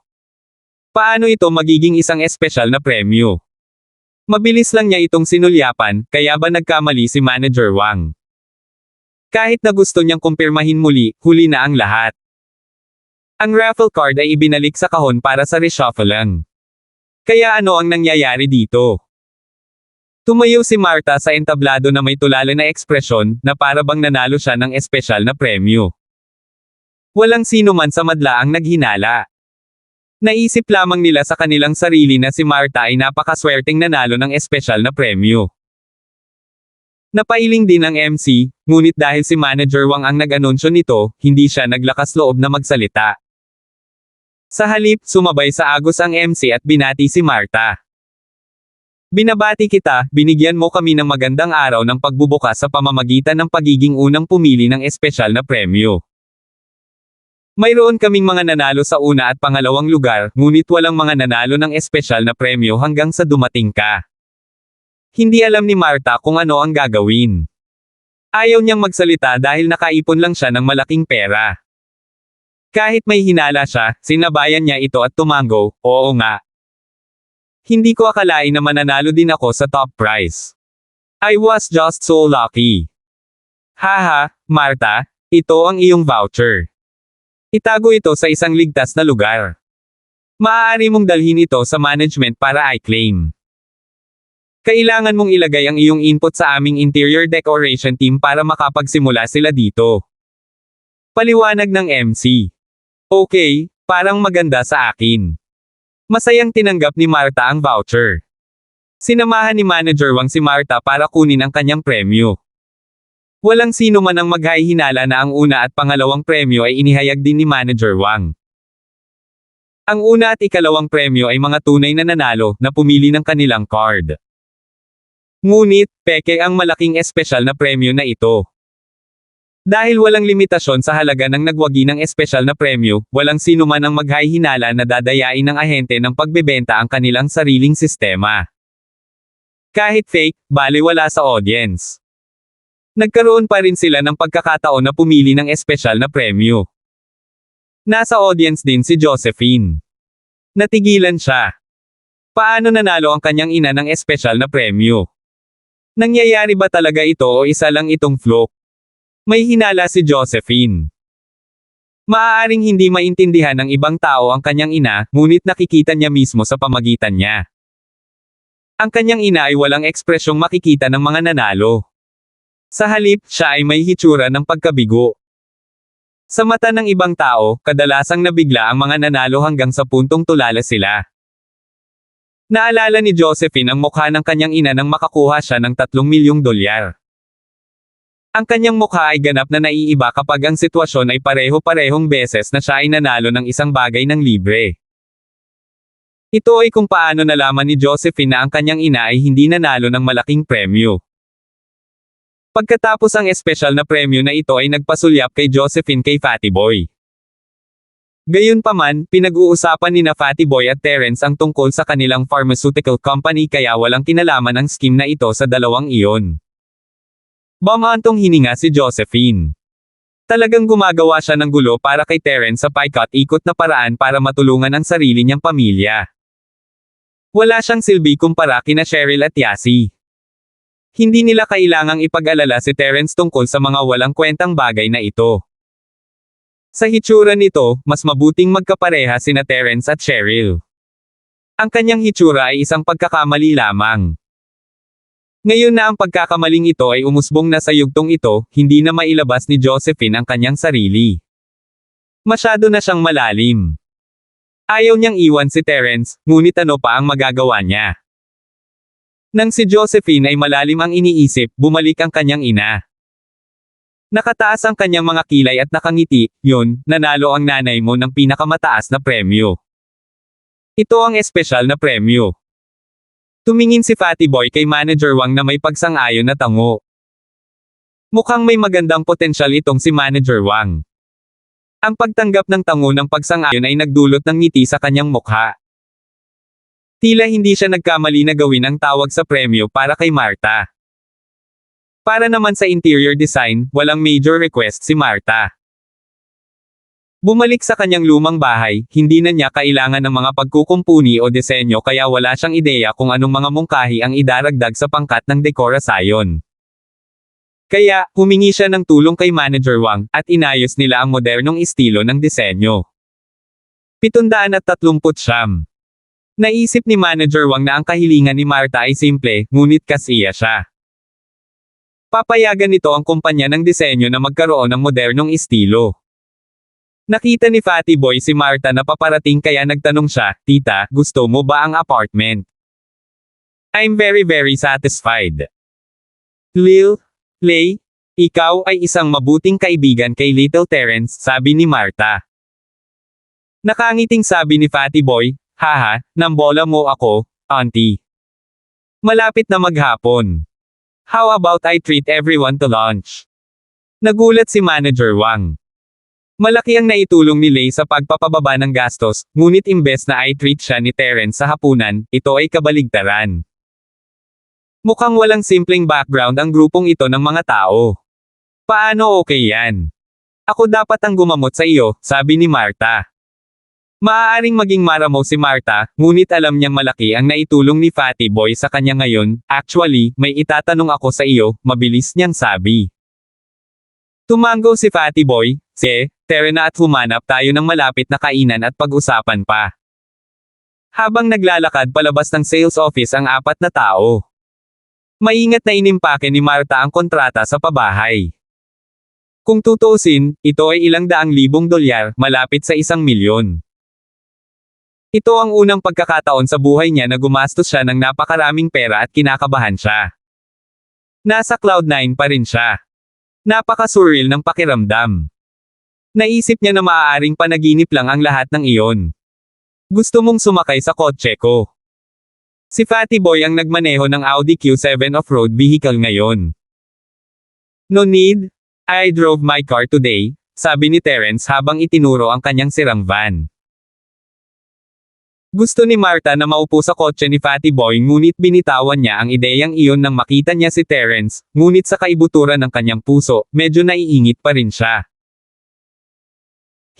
Paano ito magiging isang espesyal na premyo? Mabilis lang niya itong sinulyapan, kaya ba nagkamali si Manager Wang? Kahit na gusto niyang kumpirmahin muli, huli na ang lahat. Ang raffle card ay ibinalik sa kahon para sa reshuffling. Kaya ano ang nangyayari dito? Tumayo si Marta sa entablado na may tulala na ekspresyon, na para bang nanalo siya ng espesyal na premyo. Walang sino man sa madla ang naghinala. Naisip lamang nila sa kanilang sarili na si Marta ay napakaswerteng nanalo ng espesyal na premyo. Napailing din ang MC, ngunit dahil si Manager Wang ang nag-anunsyo nito, hindi siya naglakas loob na magsalita. Sa halip, sumabay sa agos ang MC at binati si Marta. "Binabati kita, binigyan mo kami ng magandang araw ng pagbubukas sa pamamagitan ng pagiging unang pumili ng espesyal na premyo. Mayroon kaming mga nanalo sa una at pangalawang lugar, ngunit walang mga nanalo ng espesyal na premyo hanggang sa dumating ka." Hindi alam ni Marta kung ano ang gagawin. Ayaw niyang magsalita dahil nakaipon lang siya ng malaking pera. Kahit may hinala siya, sinabayan niya ito at tumango, "Oo nga. Hindi ko akalain na mananalo din ako sa top prize. I was just so lucky. Haha, Marta, ito ang iyong voucher. Itago ito sa isang ligtas na lugar. Maaari mong dalhin ito sa management para i-claim. Kailangan mong ilagay ang iyong input sa aming interior decoration team para makapagsimula sila dito." Paliwanag ng MC. Okay, parang maganda sa akin. Masayang tinanggap ni Marta ang voucher. Sinamahan ni Manager Wang si Marta para kunin ang kanyang premyo. Walang sino man ang maghahinala na ang una at pangalawang premyo ay inihayag din ni Manager Wang. Ang una at ikalawang premyo ay mga tunay na nanalo na pumili ng kanilang card. Ngunit, peke ang malaking espesyal na premyo na ito. Dahil walang limitasyon sa halaga ng nagwagi ng espesyal na premyo, walang sino man ang maghahinala na dadayain ng ahente ng pagbebenta ang kanilang sariling sistema. Kahit fake, baliwala sa audience. Nagkaroon pa rin sila ng pagkakataon na pumili ng espesyal na premyo. Nasa audience din si Josephine. Natigilan siya. Paano nanalo ang kanyang ina ng espesyal na premyo? Nangyayari ba talaga ito o isa lang itong fluke? May hinala si Josephine. Maaaring hindi maintindihan ng ibang tao ang kanyang ina, ngunit nakikita niya mismo sa pamagitan niya. Ang kanyang ina ay walang ekspresyong makikita ng mga nanalo. Sa halip, siya ay may hitsura ng pagkabigo. Sa mata ng ibang tao, kadalasang nabigla ang mga nanalo hanggang sa puntong tulala sila. Naalala ni Josephine ang mukha ng kanyang ina nang makakuha siya ng $3 milyong. Ang kanyang mukha ay ganap na naiiba kapag ang sitwasyon ay pareho-parehong beses na siya ay nanalo ng isang bagay ng libre. Ito ay kung paano nalaman ni Josephine na ang kanyang ina ay hindi nanalo ng malaking premyo. Pagkatapos ang espesyal na premyo na ito ay nagpasulyap kay Josephine kay Fatty Boy. Gayunpaman, pinag-uusapan ni Fatty Boy at Terence ang tungkol sa kanilang pharmaceutical company kaya walang kinalaman ang scheme na ito sa dalawang iyon. Bumantong hininga si Josephine. Talagang gumagawa siya ng gulo para kay Terence sa paikot-ikot na paraan para matulungan ang sarili niyang pamilya. Wala siyang silbi kumpara kina Cheryl at Yasi. Hindi nila kailangang ipag-alala si Terence tungkol sa mga walang kwentang bagay na ito. Sa hitsura nito, mas mabuting magkapareha sina Terence at Cheryl. Ang kanyang hitsura ay isang pagkakamali lamang. Ngayon na ang pagkakamaling ito ay umusbong na sa yugtong ito, hindi na mailabas ni Josephine ang kanyang sarili. Masyado na siyang malalim. Ayaw niyang iwan si Terence, ngunit ano pa ang magagawa niya? Nang si Josephine ay malalim ang iniisip, bumalik ang kanyang ina. Nakataas ang kanyang mga kilay at nakangiti, yun, nanalo ang nanay mo ng pinakamataas na premyo. Ito ang espesyal na premyo. Tumingin si Fatty Boy kay Manager Wang na may pagsang-ayon na tango. Mukhang may magandang potensyal itong si Manager Wang. Ang pagtanggap ng tango ng pagsang-ayon ay nagdulot ng ngiti sa kanyang mukha. Tila hindi siya nagkamali na gawin ang tawag sa premyo para kay Martha. Para naman sa interior design, walang major request si Martha. Bumalik sa kanyang lumang bahay, hindi na niya kailangan ng mga pagkukumpuni o disenyo kaya wala siyang ideya kung anong mga mungkahi ang idaragdag sa pangkat ng dekorasyon. Kaya, humingi siya ng tulong kay Manager Wang, at inayos nila ang modernong estilo ng disenyo. 739. Naisip ni Manager Wang na ang kahilingan ni Martha ay simple, ngunit kasiya siya. Papayagan nito ang kumpanya ng disenyo na magkaroon ng modernong estilo. Nakita ni Fatty Boy si Martha na paparating kaya nagtanong siya, "Tita, gusto mo ba ang apartment?" "I'm very satisfied." Lay, ikaw ay isang mabuting kaibigan kay Little Terence, sabi ni Martha. Nakangiting sabi ni Fatty Boy, "Haha, nambola mo ako, auntie. Malapit na maghapon. How about I treat everyone to lunch?" Nagulat si Manager Wang. Malaki ang naitulong ni Lay sa pagpapababa ng gastos, ngunit imbes na i-treat siya ni Terence sa hapunan, ito ay kabaligtaran. Mukhang walang simpleng background ang grupong ito ng mga tao. Paano okay yan? Ako dapat ang gumamot sa iyo, sabi ni Martha. Maaaring maging maramo si Martha, ngunit alam niyang malaki ang naitulong ni Fatty Boy sa kanya ngayon. Actually, may itatanong ako sa iyo, mabilis niyang sabi. Tumango si Fatty Boy, tara na at humanap tayo ng malapit na kainan at pag-usapan pa. Habang naglalakad palabas ng sales office ang apat na tao. Maingat na inimpake ni Martha ang kontrata sa pabahay. Kung tutuusin, ito ay ilang daang libong dolyar, malapit sa 1 milyon. Ito ang unang pagkakataon sa buhay niya na gumastos siya ng napakaraming pera at kinakabahan siya. Nasa cloud 9 pa rin siya. Napaka-surreal ng pakiramdam. Naisip niya na maaaring panaginip lang ang lahat ng iyon. Gusto mong sumakay sa kotse ko. Si Fatty Boy ang nagmaneho ng Audi Q7 off-road vehicle ngayon. No need. I drove my car today, sabi ni Terence habang itinuro ang kanyang sirang van. Gusto ni Martha na maupo sa kotse ni Fatty Boy ngunit binitawan niya ang ideyang iyon nang makita niya si Terence, ngunit sa kaibuturan ng kanyang puso, medyo naiingit pa rin siya.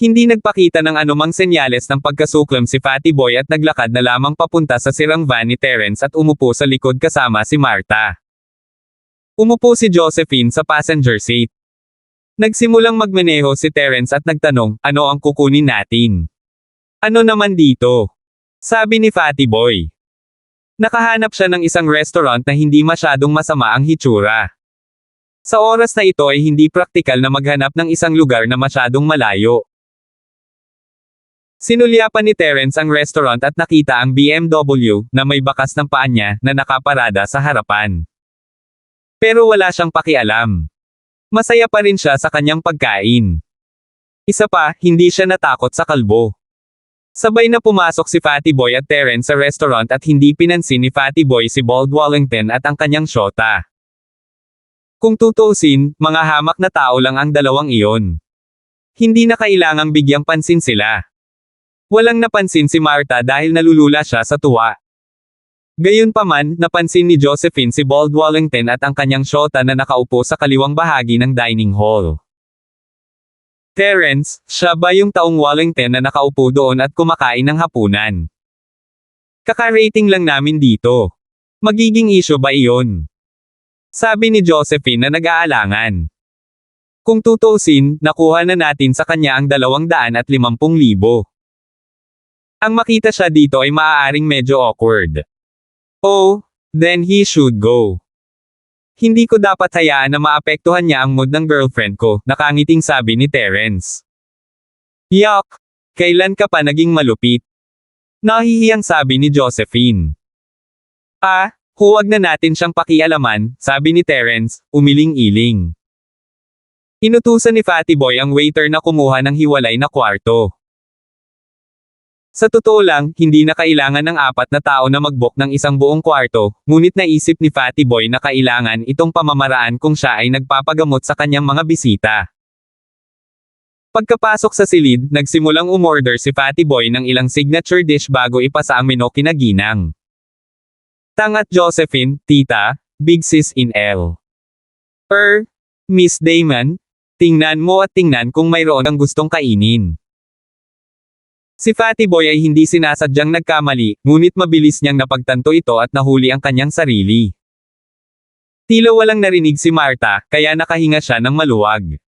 Hindi nagpakita ng anumang senyales ng pagkasuklam si Fatty Boy at naglakad na lamang papunta sa sirang van ni Terence at umupo sa likod kasama si Martha. Umupo si Josephine sa passenger seat. Nagsimulang magmaneho si Terence at nagtanong, ano ang kukunin natin? Ano naman dito? Sabi ni Fatty Boy. Nakahanap siya ng isang restaurant na hindi masyadong masama ang hitsura. Sa oras na ito ay hindi praktikal na maghanap ng isang lugar na masyadong malayo. Sinulyapan ni Terence ang restaurant at nakita ang BMW na may bakas ng paa niya na nakaparada sa harapan. Pero wala siyang pakialam. Masaya pa rin siya sa kanyang pagkain. Isa pa, hindi siya natakot sa kalbo. Sabay na pumasok si Fatty Boy at Terence sa restaurant at hindi pinansin ni Fatty Boy si Bald Wallington at ang kanyang syota. Kung tutuusin, mga hamak na tao lang ang dalawang iyon. Hindi na kailangang bigyang pansin sila. Walang napansin si Martha dahil nalulula siya sa tuwa. Gayunpaman, napansin ni Josephine si Bald Wallington at ang kanyang syota na nakaupo sa kaliwang bahagi ng dining hall. Terence, siya ba yung taong Wallington na nakaupo doon at kumakain ng hapunan? Kaka-rating lang namin dito. Magiging issue ba iyon? Sabi ni Josephine na nag-aalangan. Kung tutuusin, nakuha na natin sa kanya ang 250,000. Ang makita siya dito ay maaaring medyo awkward. Oh, then he should go. Hindi ko dapat hayaan na maapektuhan niya ang mood ng girlfriend ko, nakangiting sabi ni Terence. Yuck! Kailan ka pa naging malupit? Nahihiyang sabi ni Josephine. Huwag na natin siyang pakialaman, sabi ni Terence, umiling-iling. Inutusan ni Fatty Boy ang waiter na kumuha ng hiwalay na kwarto. Sa totoo lang, hindi na kailangan ng 4 na tao na mag-book ng isang buong kwarto, ngunit naisip ni Fatty Boy na kailangan itong pamamaraan kung siya ay nagpapagamot sa kanyang mga bisita. Pagkapasok sa silid, nagsimulang umorder si Fatty Boy ng ilang signature dish bago ipasa ang menu kina Ginang. Tang at Josephine, Tita, Big Sis in L. Miss Damon, tingnan mo at tingnan kung mayroon kang gustong kainin. Si Fatty Boy ay hindi sinasadyang nagkamali, ngunit mabilis niyang napagtanto ito at nahuli ang kanyang sarili. Tila walang narinig si Martha, kaya nakahinga siya ng maluwag.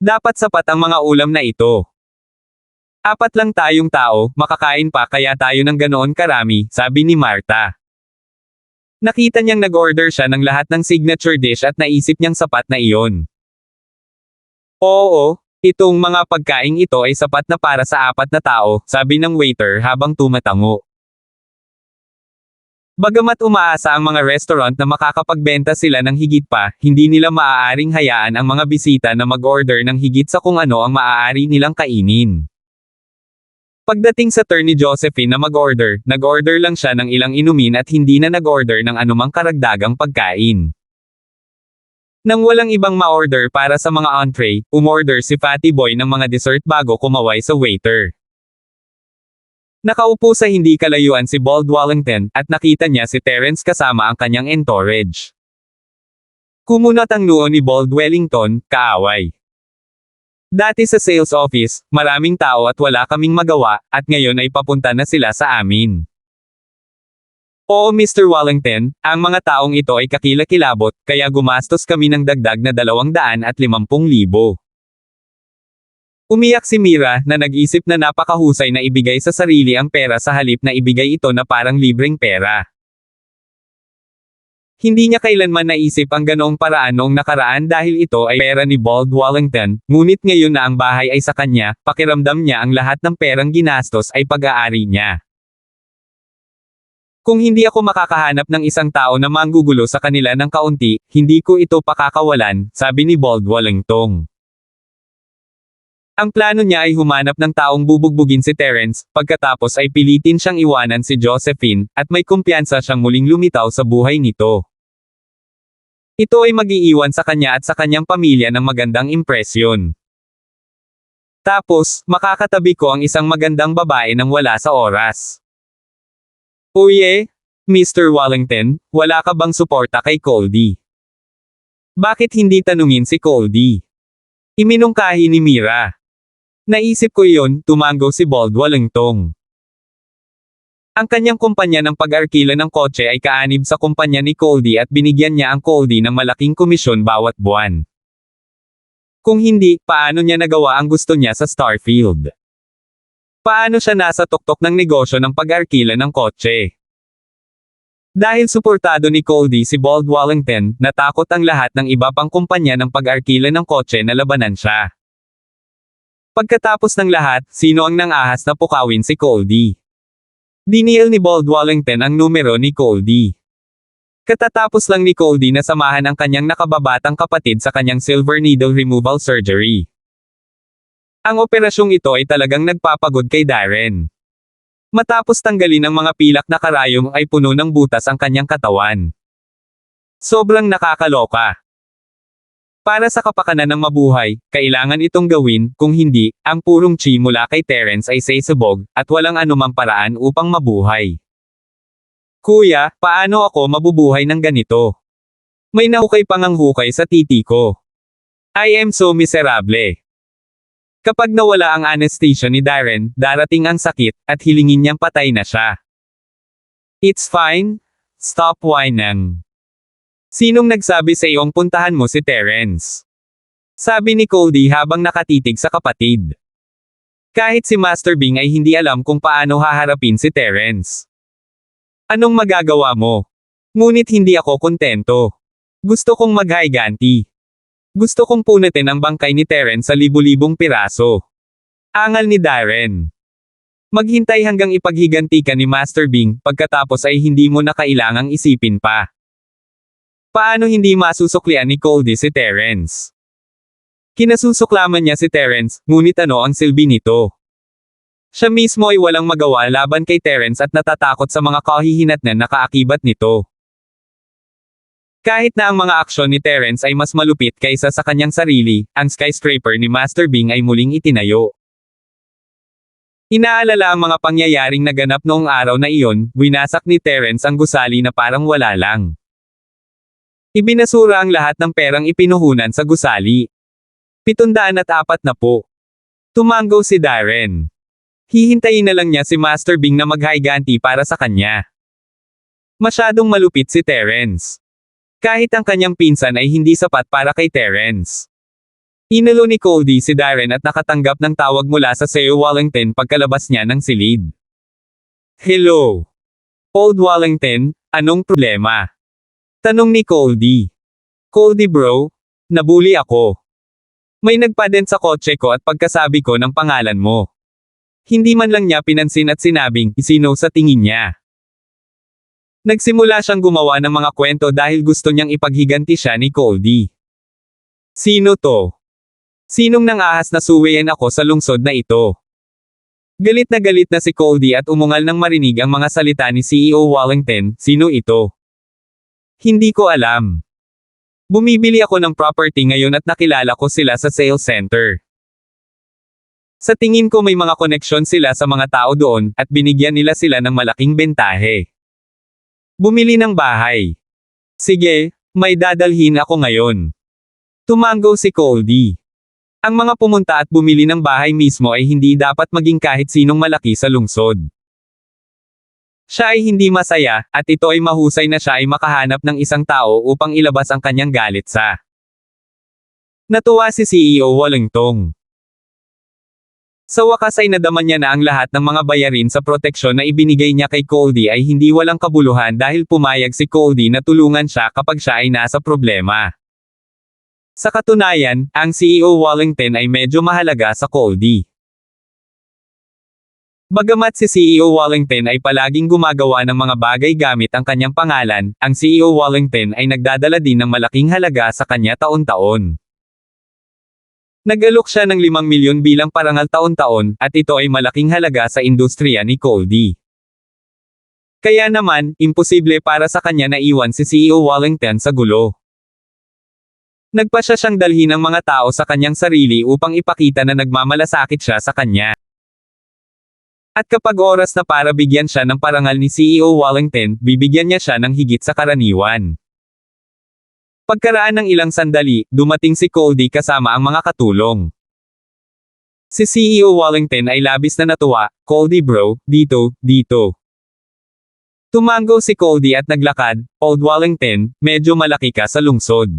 Dapat sapat ang mga ulam na ito. 4 lang tayong tao, makakain pa kaya tayo ng ganoon karami, sabi ni Martha. Nakita niyang nag-order siya ng lahat ng signature dish at naisip niyang sapat na iyon. Oo. Itong mga pagkaing ito ay sapat na para sa 4 na tao, sabi ng waiter habang tumatango. Bagamat umaasa ang mga restaurant na makakapagbenta sila ng higit pa, hindi nila maaaring hayaan ang mga bisita na mag-order ng higit sa kung ano ang maaari nilang kainin. Pagdating sa turn ni Josephine na mag-order, nag-order lang siya ng ilang inumin at hindi na nag-order ng anumang karagdagang pagkain. Nang walang ibang ma-order para sa mga entree, umorder si Fatty Boy ng mga dessert bago kumaway sa waiter. Nakaupo sa hindi kalayuan si Bald Wallington, at nakita niya si Terence kasama ang kanyang entourage. Kumunat ang noo ni Bald Wellington, kaaway. Dati sa sales office, maraming tao at wala kaming magawa, at ngayon ay papunta na sila sa amin. Oo Mr. Wallington, ang mga taong ito ay kakilakilabot, kaya gumastos kami ng dagdag na 250,000. Umiyak si Mira na nag-isip na napakahusay na ibigay sa sarili ang pera sa halip na ibigay ito na parang libreng pera. Hindi niya kailanman naisip ang ganoong paraan noong nakaraan dahil ito ay pera ni Bald Wallington, ngunit ngayon na ang bahay ay sa kanya, pakiramdam niya ang lahat ng perang ginastos ay pag-aari niya. Kung hindi ako makakahanap ng isang tao na manggugulo sa kanila ng kaunti, hindi ko ito pakakawalan, sabi ni Bald Wallington. Ang plano niya ay humanap ng taong bubugbugin si Terence, pagkatapos ay pilitin siyang iwanan si Josephine, at may kumpiyansa siyang muling lumitaw sa buhay nito. Ito ay mag-iiwan sa kanya at sa kanyang pamilya ng magandang impresyon. Tapos, makakatabi ko ang isang magandang babae nang wala sa oras. Uye, Mr. Wallington, wala ka bang suporta kay Coldy? Bakit hindi tanungin si Coldy? Iminungkahi ni Mira. Naisip ko iyon, tumango si Bold Wallington. Ang kanyang kumpanya ng pag-arkila ng kotse ay kaanib sa kumpanya ni Coldy at binigyan niya ang Coldy ng malaking komisyon bawat buwan. Kung hindi, paano niya nagawa ang gusto niya sa Starfield? Paano siya nasa tuktok ng negosyo ng pag-arkila ng kotse? Dahil suportado ni Coldy si Bold Wallington, natakot ang lahat ng iba pang kumpanya ng pag-arkila ng kotse na labanan siya. Pagkatapos ng lahat, sino ang nangahas na pukawin si Coldy? Diniel ni Bold Wallington ang numero ni Coldy. Katatapos lang ni Coldy na samahan ang kanyang nakababatang kapatid sa kanyang silver needle removal surgery. Ang operasyong ito ay talagang nagpapagod kay Darren. Matapos tanggalin ang mga pilak na karayom ay puno ng butas ang kanyang katawan. Sobrang nakakaloka. Para sa kapakanan ng mabuhay, kailangan itong gawin, kung hindi, ang purong chi mula kay Terence ay sasabog, at walang anumang paraan upang mabuhay. Kuya, paano ako mabubuhay ng ganito? May nahukay pang ang hukay sa titi ko. I am so miserable. Kapag nawala ang anesthesia ni Darren, darating ang sakit, at hilingin niyang patay na siya. It's fine. Stop whining. Sinong nagsabi sa iyong puntahan mo si Terence? Sabi ni Coldy habang nakatitig sa kapatid. Kahit si Master Bing ay hindi alam kung paano haharapin si Terence. Anong magagawa mo? Ngunit hindi ako kontento. Gusto kong maghiganti. Gusto kong punatin ang bangkay ni Terence sa libu-libong piraso. Angal ni Darren. Maghintay hanggang ipaghiganti ka ni Master Bing, pagkatapos ay hindi mo na kailangang isipin pa. Paano hindi masusuklian ni Coldy si Terence? Kinasusuklaman niya si Terence, ngunit ano ang silbi nito? Siya mismo ay walang magawa laban kay Terence at natatakot sa mga kahihinatnan na kaakibat nito. Kahit na ang mga aksyon ni Terence ay mas malupit kaysa sa kanyang sarili, ang skyscraper ni Master Bing ay muling itinayo. Inaalala ang mga pangyayaring naganap noong araw na iyon, winasak ni Terence ang gusali na parang wala lang. Ibinasura ang lahat ng perang ipinuhunan sa gusali. 740. Tumango si Darren. Hihintayin na lang niya si Master Bing na maghiganti para sa kanya. Masyadong malupit si Terence. Kahit ang kanyang pinsan ay hindi sapat para kay Terence. Inalo ni Coldy si Darren at nakatanggap ng tawag mula sa Sir Wallington pagkalabas niya ng silid. Hello. Old Wallington, anong problema? Tanong ni Coldy. Coldy bro, nabuli ako. May nagpadent sa kotse ko at pagkasabi ko ng pangalan mo. Hindi man lang niya pinansin at sinabing, sino sa tingin niya. Nagsimula siyang gumawa ng mga kwento dahil gusto niyang ipaghiganti siya ni Coldy. Sino to? Sinong nangahas na suwayan ako sa lungsod na ito? Galit na si Coldy at umungal nang marinig ang mga salita ni CEO Wallington, sino ito? Hindi ko alam. Bumibili ako ng property ngayon at nakilala ko sila sa sales center. Sa tingin ko may mga koneksyon sila sa mga tao doon, at binigyan nila sila ng malaking bentahe. Bumili ng bahay. Sige, may dadalhin ako ngayon. Tumango si Coldy. Ang mga pumunta at bumili ng bahay mismo ay hindi dapat maging kahit sinong malaki sa lungsod. Siya ay hindi masaya, at ito ay mahusay na siya ay makahanap ng isang tao upang ilabas ang kanyang galit sa. Natuwa si CEO Wallington. Sa wakas ay nadama niya na ang lahat ng mga bayarin sa proteksyon na ibinigay niya kay Coldy ay hindi walang kabuluhan dahil pumayag si Coldy na tulungan siya kapag siya ay nasa problema. Sa katunayan, ang CEO Wallington ay medyo mahalaga sa Coldy. Bagamat si CEO Wallington ay palaging gumagawa ng mga bagay gamit ang kanyang pangalan, ang CEO Wallington ay nagdadala din ng malaking halaga sa kanya taon-taon. Nag-alok siya ng 5 milyon bilang parangal taon-taon, at ito ay malaking halaga sa industriya ni Coldy. Kaya naman, imposible para sa kanya na iwan si CEO Wallington sa gulo. Nagpasya siyang dalhin ng mga tao sa kanyang sarili upang ipakita na nagmamalasakit siya sa kanya. At kapag oras na para bigyan siya ng parangal ni CEO Wallington, bibigyan niya siya ng higit sa karaniwan. Pagkaraan ng ilang sandali, dumating si Coldy kasama ang mga katulong. Si CEO Wallington ay labis na natuwa, "Coldy bro, dito." Tumango si Coldy at naglakad, "Old Wallington, medyo malaki ka sa lungsod.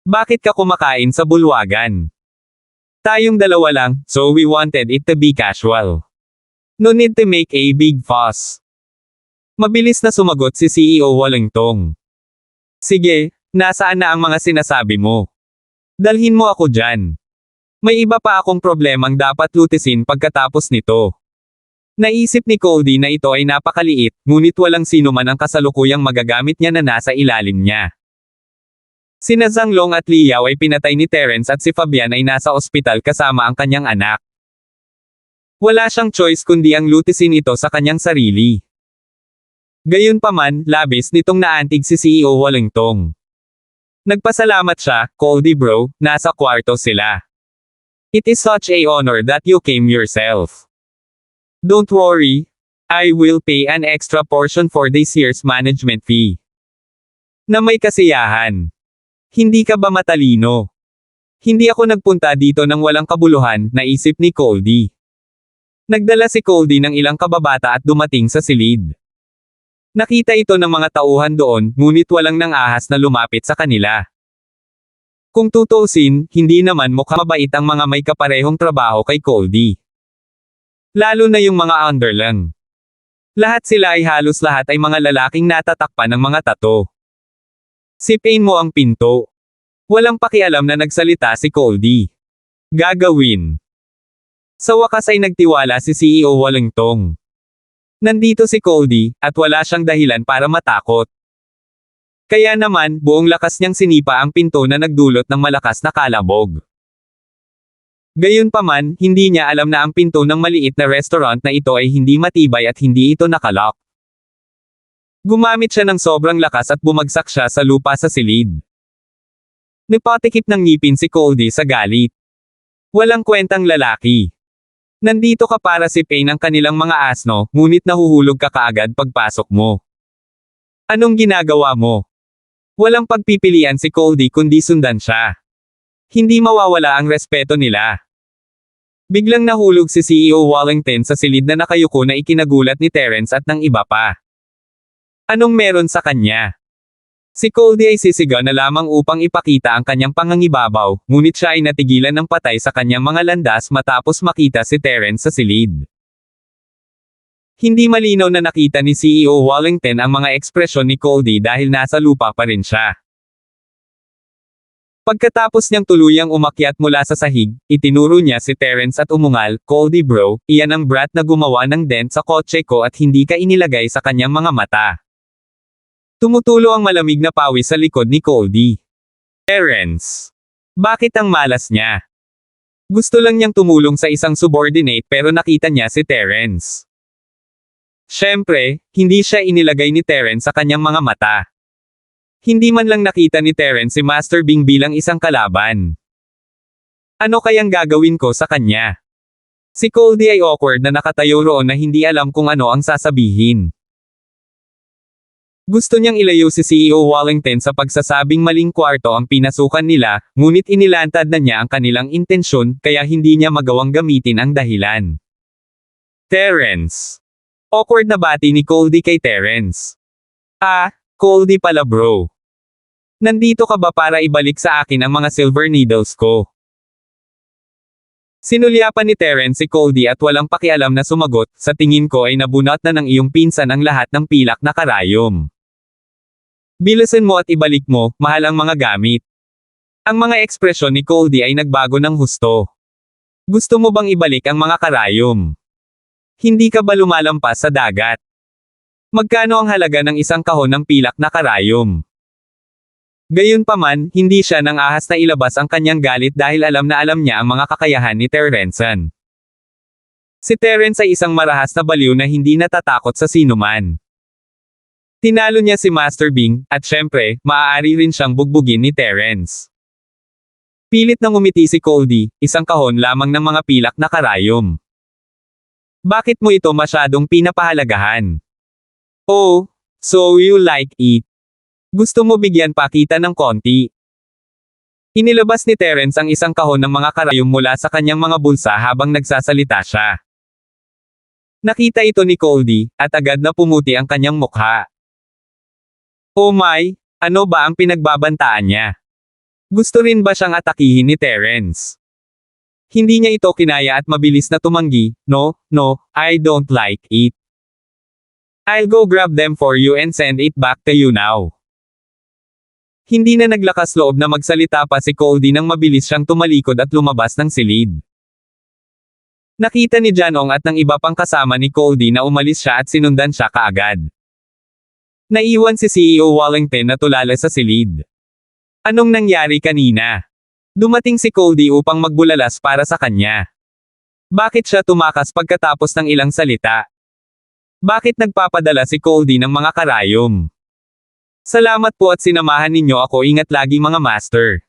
Bakit ka kumakain sa bulwagan? Tayong dalawa lang, so we wanted it to be casual. No need to make a big fuss." Mabilis na sumagot si CEO Wallington. "Sige, nasaan na ang mga sinasabi mo? Dalhin mo ako dyan. May iba pa akong problemang dapat lutisin pagkatapos nito." Naisip ni Coldy na ito ay napakaliit, ngunit walang sino man ang kasalukuyang magagamit niya na nasa ilalim niya. Sina Zhang Long at Liao ay pinatay ni Terence at si Fabian ay nasa ospital kasama ang kanyang anak. Wala siyang choice kundi ang lutisin ito sa kanyang sarili. Gayunpaman, labis nitong naantig si CEO Wallington. Nagpasalamat siya, "Coldy bro, nasa kwarto sila. It is such a honor that you came yourself. Don't worry, I will pay an extra portion for this year's management fee." Na may kasiyahan. Hindi ka ba matalino? Hindi ako nagpunta dito ng walang kabuluhan, naisip ni Coldy. Nagdala si Coldy ng ilang kababata at dumating sa silid. Nakita ito ng mga tauhan doon, ngunit walang nang ahas na lumapit sa kanila. Kung tutuusin, hindi naman mukhang mabait ang mga may kaparehong trabaho kay Coldy. Lalo na yung mga underling. Lahat sila ay halos lahat ay mga lalaking natatakpan ng mga tato. "Sipin mo ang pinto." Walang pakialam na nagsalita si Coldy. "Gagawin." Sa wakas ay nagtiwala si CEO Wallington. Nandito si Coldy, at wala siyang dahilan para matakot. Kaya naman, buong lakas niyang sinipa ang pinto na nagdulot ng malakas na kalabog. Gayunpaman, hindi niya alam na ang pinto ng maliit na restaurant na ito ay hindi matibay at hindi ito nakalock. Gumamit siya ng sobrang lakas at bumagsak siya sa lupa sa silid. Nipatikip ng ngipin si Coldy sa galit. Walang kwentang lalaki. Nandito ka para sipain ang kanilang mga asno, ngunit nahuhulog ka kaagad pagpasok mo. Anong ginagawa mo? Walang pagpipilian si Coldy kundi sundan siya. Hindi mawawala ang respeto nila. Biglang nahulog si CEO Wallington sa silid na nakayuko na ikinagulat ni Terence at ng iba pa. Anong meron sa kanya? Si Coldy ay sisigaw na lamang upang ipakita ang kanyang pangangibabaw, ngunit siya ay natigilan ng patay sa kanyang mga landas matapos makita si Terence sa silid. Hindi malinaw na nakita ni CEO Wallington ang mga ekspresyon ni Coldy dahil nasa lupa pa rin siya. Pagkatapos niyang tuluyang umakyat mula sa sahig, itinuro niya si Terence at umungal, "Coldy bro, iyan ang brat na gumawa ng dent sa kotse ko at hindi ka inilagay sa kanyang mga mata." Tumutulo ang malamig na pawis sa likod ni Coldy. "Terence. Bakit ang malas niya?" Gusto lang niyang tumulong sa isang subordinate pero nakita niya si Terence. Siyempre, hindi siya inilagay ni Terence sa kanyang mga mata. Hindi man lang nakita ni Terence si Master Bing bilang isang kalaban. Ano kayang gagawin ko sa kanya? Si Coldy ay awkward na nakatayo roon na hindi alam kung ano ang sasabihin. Gusto niyang ilayo si CEO Wallington sa pagsasabing maling kwarto ang pinasukan nila, ngunit inilantad na niya ang kanilang intensyon, kaya hindi niya magawang gamitin ang dahilan. "Terence." Awkward na bati ni Coldy kay Terence. "Ah, Coldy pala bro. Nandito ka ba para ibalik sa akin ang mga silver needles ko?" Sinulyapan ni Terence si Coldy at walang pakialam na sumagot, "Sa tingin ko ay nabunot na ng iyong pinsan ang lahat ng pilak na karayom. Bilisan mo at ibalik mo, mahal ang mga gamit." Ang mga ekspresyon ni Coldy ay nagbago ng husto. "Gusto mo bang ibalik ang mga karayom? Hindi ka ba lumalampas sa dagat? Magkano ang halaga ng isang kahon ng pilak na karayom?" Gayunpaman, hindi siya nang ahas na ilabas ang kanyang galit dahil alam na alam niya ang mga kakayahan ni Terrencean. Si Terrence ay isang marahas na baliw na hindi natatakot sa sinuman. Tinalo niya si Master Bing, at syempre, maaari rin siyang bugbugin ni Terrence. Pilit nang umiti si Coldy, isang kahon lamang ng mga pilak na karayom. Bakit mo ito masyadong pinapahalagahan? Oh, so you like it. Gusto mo bigyan pa kita ng konti. Inilabas ni Terrence ang isang kahon ng mga karayom mula sa kanyang mga bulsa habang nagsasalita siya. Nakita ito ni Coldy, at agad na pumuti ang kanyang mukha. Oh my, ano ba ang pinagbabantaan niya? Gusto rin ba siyang atakihin ni Terrence? Hindi niya ito kinaya at mabilis na tumanggi, no, I don't like it. I'll go grab them for you and send it back to you now. Hindi na naglakas loob na magsalita pa si Coldy nang mabilis siyang tumalikod at lumabas ng silid. Nakita ni Janong at ng iba pang kasama ni Coldy na umalis siya at sinundan siya kaagad. Naiwan si CEO Wallington na tulala sa silid. Anong nangyari kanina? Dumating si Coldy upang magbulalas para sa kanya. Bakit siya tumakas pagkatapos ng ilang salita? Bakit nagpapadala si Coldy ng mga karayom? Salamat po at sinamahan ninyo ako, ingat lagi mga master.